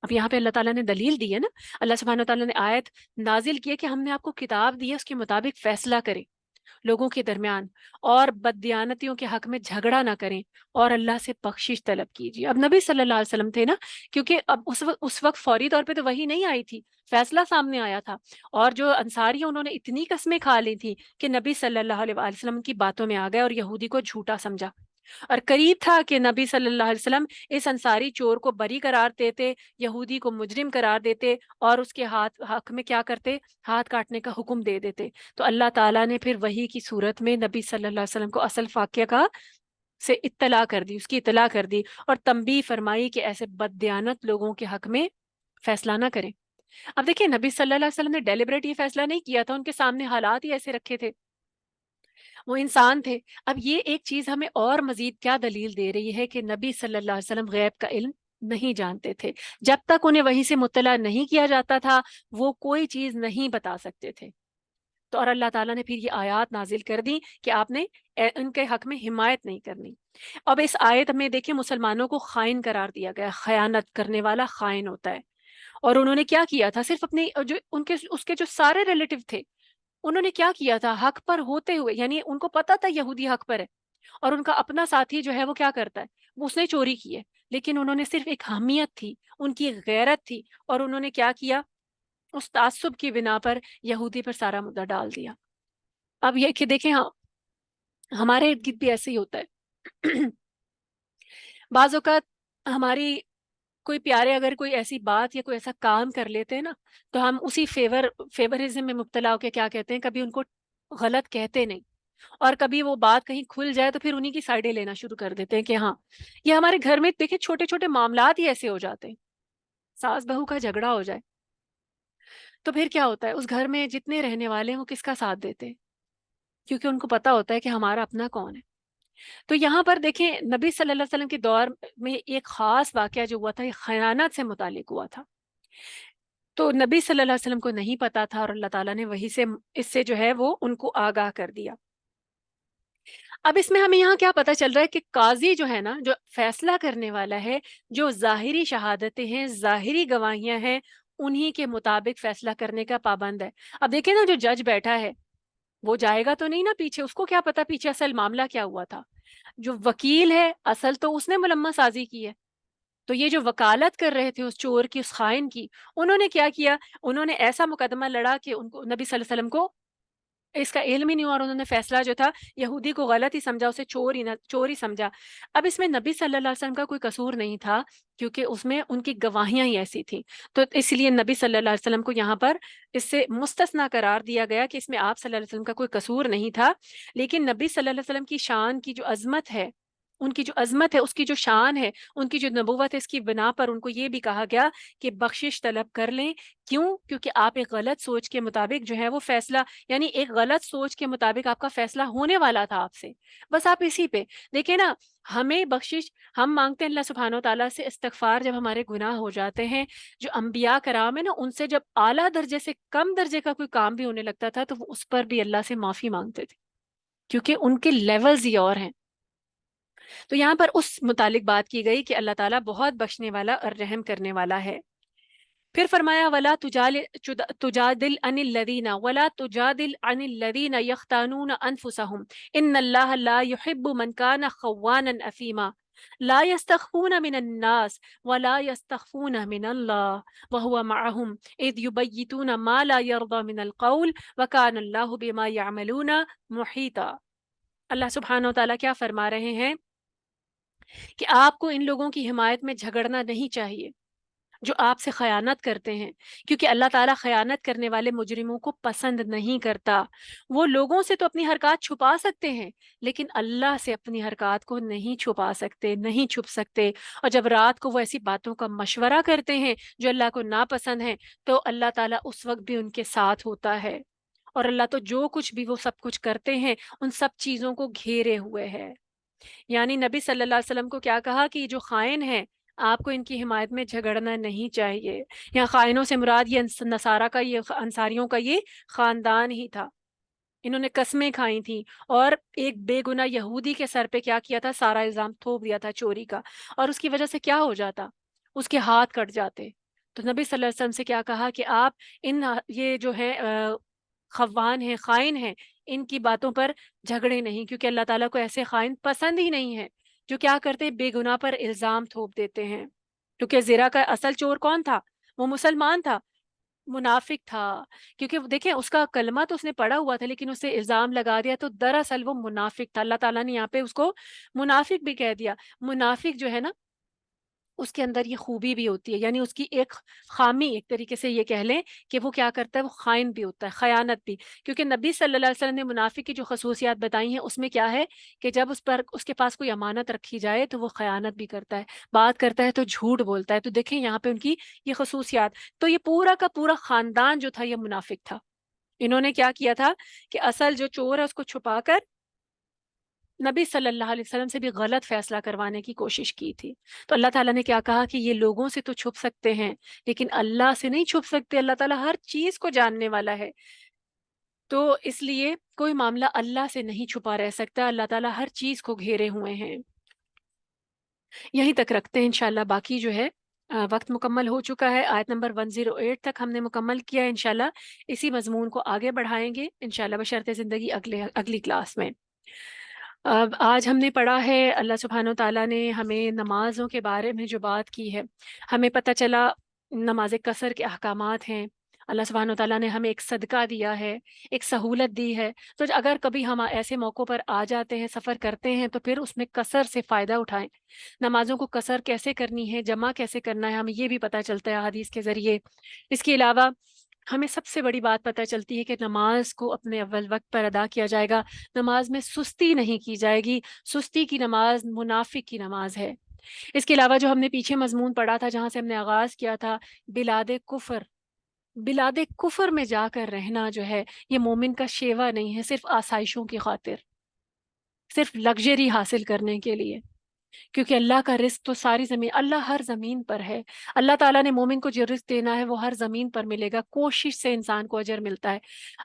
Speaker 1: اب یہاں پہ اللہ تعالیٰ نے دلیل دی ہے نا، اللہ سبحانہ و تعالیٰ نے آیت نازل کی ہے کہ ہم نے آپ کو کتاب دی ہے، اس کے مطابق فیصلہ کریں لوگوں کے درمیان، اور بددیانتیوں کے حق میں جھگڑا نہ کریں، اور اللہ سے بخشش طلب کیجیے۔ اب نبی صلی اللہ علیہ وسلم تھے نا، کیونکہ اب اس وقت فوری طور پہ تو وہی نہیں آئی تھی، فیصلہ سامنے آیا تھا، اور جو انصاری ہیں انہوں نے اتنی قسمیں کھا لی تھی کہ نبی صلی اللہ علیہ وسلم کی باتوں میں آ گئے اور یہودی کو جھوٹا سمجھا، اور قریب تھا کہ نبی صلی اللہ علیہ وسلم اس انصاری چور کو بری قرار دیتے، یہودی کو مجرم قرار دیتے، اور اس کے حق میں کیا کرتے، ہاتھ کاٹنے کا حکم دے دیتے۔ تو اللہ تعالیٰ نے پھر وحی کی صورت میں نبی صلی اللہ علیہ وسلم کو اصل واقعہ کا سے اطلاع کر دی، اس کی اطلاع کر دی، اور تنبیہ فرمائی کہ ایسے بددیانت لوگوں کے حق میں فیصلہ نہ کریں۔ اب دیکھیں نبی صلی اللہ علیہ وسلم نے ڈیلیبریٹ یہ فیصلہ نہیں کیا تھا، ان کے سامنے حالات ہی ایسے رکھے تھے، وہ انسان تھے۔ اب یہ ایک چیز ہمیں اور مزید کیا دلیل دے رہی ہے کہ نبی صلی اللہ علیہ وسلم غیب کا علم نہیں جانتے تھے، جب تک انہیں وحی سے مطلع نہیں کیا جاتا تھا وہ کوئی چیز نہیں بتا سکتے تھے۔ تو اور اللہ تعالیٰ نے پھر یہ آیات نازل کر دی کہ آپ نے ان کے حق میں حمایت نہیں کرنی۔ اب اس آیت میں دیکھیں مسلمانوں کو خائن قرار دیا گیا، خیانت کرنے والا خائن ہوتا ہے، اور انہوں نے کیا کیا تھا، صرف اپنے جو ان کے اس کے جو سارے ریلیٹیو تھے انہوں نے کیا کیا تھا، حق پر ہوتے ہوئے، یعنی ان کو پتا تھا یہودی حق پر ہے، اور ان کا اپنا ساتھی جو ہے وہ کیا کرتا ہے، وہ اس نے چوری کی ہے، لیکن انہوں نے صرف ایک حمیت تھی، ان کی غیرت تھی، اور انہوں نے کیا کیا، اس تعصب کی بنا پر یہودی پر سارا مدعا ڈال دیا۔ اب یہ کہ دیکھیں ہاں ہمارے ارد گرد بھی ایسے ہی ہوتا ہے بعض اوقات ہماری کوئی پیارے اگر کوئی ایسی بات یا کوئی ایسا کام کر لیتے ہیں نا، تو ہم اسی فیورزم میں مبتلا ہو کے کیا کہتے ہیں، کبھی ان کو غلط کہتے نہیں، اور کبھی وہ بات کہیں کھل جائے تو پھر انہی کی سائڈیں لینا شروع کر دیتے ہیں کہ ہاں یہ ہمارے گھر میں دیکھیں چھوٹے چھوٹے معاملات ہی ایسے ہو جاتے ہیں، ساس بہو کا جھگڑا ہو جائے تو پھر کیا ہوتا ہے، اس گھر میں جتنے رہنے والے ہیں وہ کس کا ساتھ دیتے ہیں، کیونکہ ان کو پتا ہوتا ہے کہ ہمارا اپنا کون ہے۔ تو یہاں پر دیکھیں نبی صلی اللہ علیہ وسلم کے دور میں ایک خاص واقعہ جو ہوا تھا یہ خیانت سے متعلق ہوا تھا، تو نبی صلی اللہ علیہ وسلم کو نہیں پتا تھا، اور اللہ تعالیٰ نے وہی سے اس سے جو ہے وہ ان کو آگاہ کر دیا۔ اب اس میں ہمیں یہاں کیا پتا چل رہا ہے کہ قاضی جو ہے نا، جو فیصلہ کرنے والا ہے، جو ظاہری شہادتیں ہیں، ظاہری گواہیاں ہیں، انہی کے مطابق فیصلہ کرنے کا پابند ہے۔ اب دیکھیں نا جو جج بیٹھا ہے وہ جائے گا تو نہیں نا پیچھے، اس کو کیا پتا پیچھے اصل معاملہ کیا ہوا تھا۔ جو وکیل ہے اصل تو اس نے ملمہ سازی کی ہے، تو یہ جو وکالت کر رہے تھے اس چور کی، اس خائن کی، انہوں نے کیا کیا، انہوں نے ایسا مقدمہ لڑا کہ ان کو نبی صلی اللہ علیہ وسلم کو اس کا علم ہی نہیں ہوا، اور انہوں نے فیصلہ جو تھا یہودی کو غلط ہی سمجھا، اسے چور ہی سمجھا۔ اب اس میں نبی صلی اللہ علیہ وسلم کا کوئی قصور نہیں تھا، کیونکہ اس میں ان کی گواہیاں ہی ایسی تھیں، تو اس لیے نبی صلی اللہ علیہ وسلم کو یہاں پر اس سے مستثنا قرار دیا گیا کہ اس میں آپ صلی اللہ علیہ وسلم کا کوئی قصور نہیں تھا۔ لیکن نبی صلی اللہ علیہ وسلم کی شان کی جو عظمت ہے، ان کی جو عظمت ہے، اس کی جو شان ہے، ان کی جو نبوت ہے، اس کی بنا پر ان کو یہ بھی کہا گیا کہ بخشش طلب کر لیں۔ کیوں؟ کیونکہ آپ ایک غلط سوچ کے مطابق جو ہے وہ فیصلہ، یعنی ایک غلط سوچ کے مطابق آپ کا فیصلہ ہونے والا تھا آپ سے، بس آپ اسی پہ دیکھیں نا، ہمیں بخشش ہم مانگتے ہیں اللہ سبحانہ و تعالیٰ سے استغفار جب ہمارے گناہ ہو جاتے ہیں۔ جو انبیاء کرام ہیں نا، ان سے جب اعلیٰ درجے سے کم درجے کا کوئی کام بھی ہونے لگتا تھا تو وہ اس پر بھی اللہ سے معافی مانگتے تھے، کیونکہ ان کے لیولز ہی اور ہیں۔ تو یہاں پر اس متعلق بات کی گئی کہ اللہ تعالیٰ بہت بخشنے والا اور رحم کرنے والا ہے۔ پھر فرمایا ولا تجادل عن الذین ولا تجادل عن الذین یختانون انفسهم ان اللہ لا يحب من كان خوانا اثیما لا يستخفون من الناس ولا يستخفون من اللہ وهو معهم اذ يبيتون ما لا يرضى من القول وكان اللہ بما يعملون محیطا۔ اللہ سبحانہ وتعالیٰ کیا فرما رہے ہیں کہ آپ کو ان لوگوں کی حمایت میں جھگڑنا نہیں چاہیے جو آپ سے خیانت کرتے ہیں، کیونکہ اللہ تعالیٰ خیانت کرنے والے مجرموں کو پسند نہیں کرتا۔ وہ لوگوں سے تو اپنی حرکات چھپا سکتے ہیں لیکن اللہ سے اپنی حرکات کو نہیں چھپا سکتے، نہیں چھپ سکتے، اور جب رات کو وہ ایسی باتوں کا مشورہ کرتے ہیں جو اللہ کو ناپسند ہیں تو اللہ تعالیٰ اس وقت بھی ان کے ساتھ ہوتا ہے، اور اللہ تو جو کچھ بھی وہ سب کچھ کرتے ہیں ان سب چیزوں کو گھیرے ہوئے ہے۔ یعنی نبی صلی اللہ علیہ وسلم کو کیا کہا کہ یہ جو خائن ہیں آپ کو ان کی حمایت میں جھگڑنا نہیں چاہیے۔ یہاں خائنوں سے مراد یہ نصارہ کا، یہ انصاریوں کا یہ خاندان ہی تھا، انہوں نے قسمیں کھائی تھیں، اور ایک بے گناہ یہودی کے سر پہ کیا کیا تھا، سارا الزام تھوپ دیا تھا چوری کا، اور اس کی وجہ سے کیا ہو جاتا، اس کے ہاتھ کٹ جاتے، تو نبی صلی اللہ علیہ وسلم سے کیا کہا کہ آپ یہ جو ہے خوان ہیں، خائن ہیں، ان کی باتوں پر جھگڑے نہیں، کیونکہ اللہ تعالیٰ کو ایسے خائن پسند ہی نہیں ہے جو کیا کرتے ہیں، بے گناہ پر الزام تھوپ دیتے ہیں۔ کیونکہ زنا کا اصل چور کون تھا؟ وہ مسلمان تھا، منافق تھا۔ کیونکہ دیکھیں اس کا کلمہ تو اس نے پڑھا ہوا تھا، لیکن اسے الزام لگا دیا، تو دراصل وہ منافق تھا۔ اللہ تعالیٰ نے یہاں پہ اس کو منافق بھی کہہ دیا۔ منافق جو ہے نا، اس کے اندر یہ خوبی بھی ہوتی ہے، یعنی اس کی ایک خامی، ایک طریقے سے یہ کہہ لیں کہ وہ کیا کرتا ہے، وہ خائن بھی ہوتا ہے، خیانت بھی۔ کیونکہ نبی صلی اللہ علیہ وسلم نے منافق کی جو خصوصیات بتائی ہیں، اس میں کیا ہے کہ جب اس کے پاس کوئی امانت رکھی جائے تو وہ خیانت بھی کرتا ہے، بات کرتا ہے تو جھوٹ بولتا ہے۔ تو دیکھیں یہاں پہ ان کی یہ خصوصیات، تو یہ پورا کا پورا خاندان جو تھا یہ منافق تھا۔ انہوں نے کیا کیا تھا کہ اصل جو چور ہے اس کو چھپا کر نبی صلی اللہ علیہ وسلم سے بھی غلط فیصلہ کروانے کی کوشش کی تھی۔ تو اللہ تعالیٰ نے کیا کہا کہ یہ لوگوں سے تو چھپ سکتے ہیں لیکن اللہ سے نہیں چھپ سکتے، اللہ تعالیٰ ہر چیز کو جاننے والا ہے۔ تو اس لیے کوئی معاملہ اللہ سے نہیں چھپا رہ سکتا، اللہ تعالیٰ ہر چیز کو گھیرے ہوئے ہیں۔ یہیں تک رکھتے ہیں انشاءاللہ، باقی جو ہے وقت مکمل ہو چکا ہے، آیت نمبر 108 تک ہم نے مکمل کیا ہے۔ انشاءاللہ اسی مضمون کو آگے بڑھائیں گے انشاءاللہ بشرط زندگی اگلی کلاس میں۔ اب آج ہم نے پڑھا ہے، اللہ سبحانہ و تعالیٰ نے ہمیں نمازوں کے بارے میں جو بات کی ہے، ہمیں پتہ چلا نماز قصر کے احکامات ہیں۔ اللہ سبحانہ و تعالیٰ نے ہمیں ایک صدقہ دیا ہے، ایک سہولت دی ہے۔ تو اگر کبھی ہم ایسے موقعوں پر آ جاتے ہیں، سفر کرتے ہیں، تو پھر اس میں قصر سے فائدہ اٹھائیں۔ نمازوں کو قصر کیسے کرنی ہے، جمع کیسے کرنا ہے، ہمیں یہ بھی پتہ چلتا ہے حدیث کے ذریعے۔ اس کے علاوہ ہمیں سب سے بڑی بات پتہ چلتی ہے کہ نماز کو اپنے اول وقت پر ادا کیا جائے گا، نماز میں سستی نہیں کی جائے گی۔ سستی کی نماز منافق کی نماز ہے۔ اس کے علاوہ جو ہم نے پیچھے مضمون پڑھا تھا، جہاں سے ہم نے آغاز کیا تھا، بلاد کفر، بلاد کفر میں جا کر رہنا جو ہے یہ مومن کا شیوا نہیں ہے، صرف آسائشوں کی خاطر، صرف لگژری حاصل کرنے کے لیے۔ کیونکہ اللہ کا رزق تو ساری زمین، اللہ ہر زمین پر ہے۔ اللہ تعالیٰ نے مومن کو جو رزق دینا ہے وہ ہر زمین پر ملے گا، کوشش سے انسان کو اجر ملتا ہے۔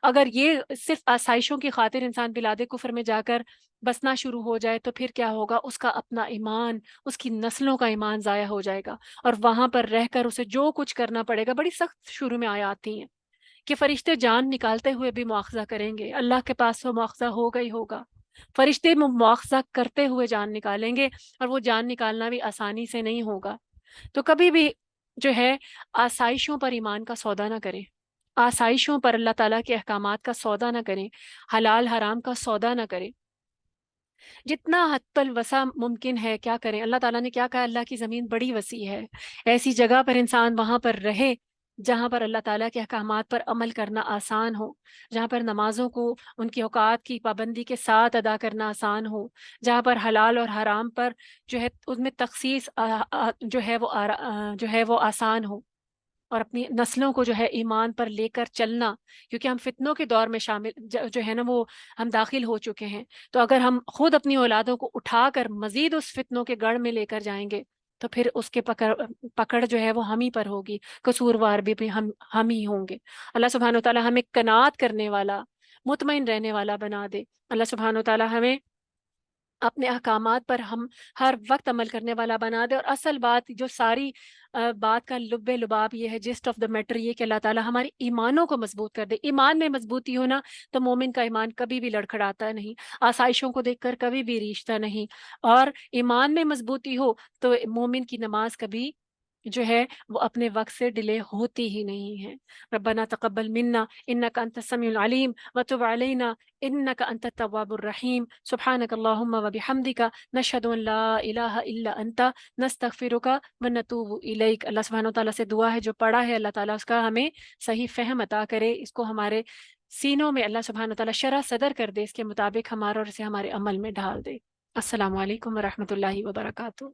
Speaker 1: اگر یہ صرف آسائشوں کی خاطر انسان بلاد کفر میں جا کر بسنا شروع ہو جائے تو پھر کیا ہوگا، اس کا اپنا ایمان، اس کی نسلوں کا ایمان ضائع ہو جائے گا، اور وہاں پر رہ کر اسے جو کچھ کرنا پڑے گا۔ بڑی سخت شروع میں آیات تھی ہیں کہ فرشتے جان نکالتے ہوئے بھی مواخذہ کریں گے، اللہ کے پاس تو مواخذہ ہوگا ہی ہوگا۔ فرشتے مواخذہ کرتے ہوئے جان نکالیں گے، اور وہ جان نکالنا بھی آسانی سے نہیں ہوگا۔ تو کبھی بھی جو ہے آسائشوں پر ایمان کا سودا نہ کریں، آسائشوں پر اللہ تعالیٰ کے احکامات کا سودا نہ کریں، حلال حرام کا سودا نہ کریں۔ جتنا حد الوسع ممکن ہے کیا کریں، اللہ تعالیٰ نے کیا کہا، اللہ کی زمین بڑی وسیع ہے، ایسی جگہ پر انسان وہاں پر رہے جہاں پر اللہ تعالیٰ کے احکامات پر عمل کرنا آسان ہو، جہاں پر نمازوں کو ان کی اوقات کی پابندی کے ساتھ ادا کرنا آسان ہو، جہاں پر حلال اور حرام پر جو ہے اس میں تخصیص جو ہے وہ آسان ہو، اور اپنی نسلوں کو جو ہے ایمان پر لے کر چلنا، کیونکہ ہم فتنوں کے دور میں شامل جو ہے نا وہ ہم داخل ہو چکے ہیں۔ تو اگر ہم خود اپنی اولادوں کو اٹھا کر مزید اس فتنوں کے گڑھ میں لے کر جائیں گے تو پھر اس کے پکڑ جو ہے وہ ہم ہی پر ہوگی، قصوروار بھی ہم ہی ہوں گے۔ اللہ سبحانہ و تعالی ہمیں قناعت کرنے والا، مطمئن رہنے والا بنا دے۔ اللہ سبحانہ و تعالی ہمیں اپنے احکامات پر ہم ہر وقت عمل کرنے والا بنا دے۔ اور اصل بات جو ساری بات کا لب لباب یہ ہے، جسٹ آف دا میٹر یہ کہ اللہ تعالیٰ ہمارے ایمانوں کو مضبوط کر دے۔ ایمان میں مضبوطی ہونا تو مومن کا ایمان کبھی بھی لڑکھڑاتا نہیں، آسائشوں کو دیکھ کر کبھی بھی ریشتا نہیں، اور ایمان میں مضبوطی ہو تو مومن کی نماز کبھی جو ہے وہ اپنے وقت سے ڈیلے ہوتی ہی نہیں ہے۔ ربنا تقبل منا انک انت السمیع العلیم وتب علینا انک انت التواب الرحیم سبحانک اللہم وبحمدک نشہد ان لا الہ الا انت نستغفرک ونتوب الیک۔ اللہ سبحانہ و تعالیٰ سے دعا ہے جو پڑھا ہے اللہ تعالیٰ اس کا ہمیں صحیح فہم عطا کرے، اس کو ہمارے سینوں میں اللہ سبحانہ و تعالیٰ شرح صدر کر دے، اس کے مطابق ہمارا اور اسے ہمارے عمل میں ڈھال دے۔ السلام علیکم ورحمۃ اللہ وبرکاتہ۔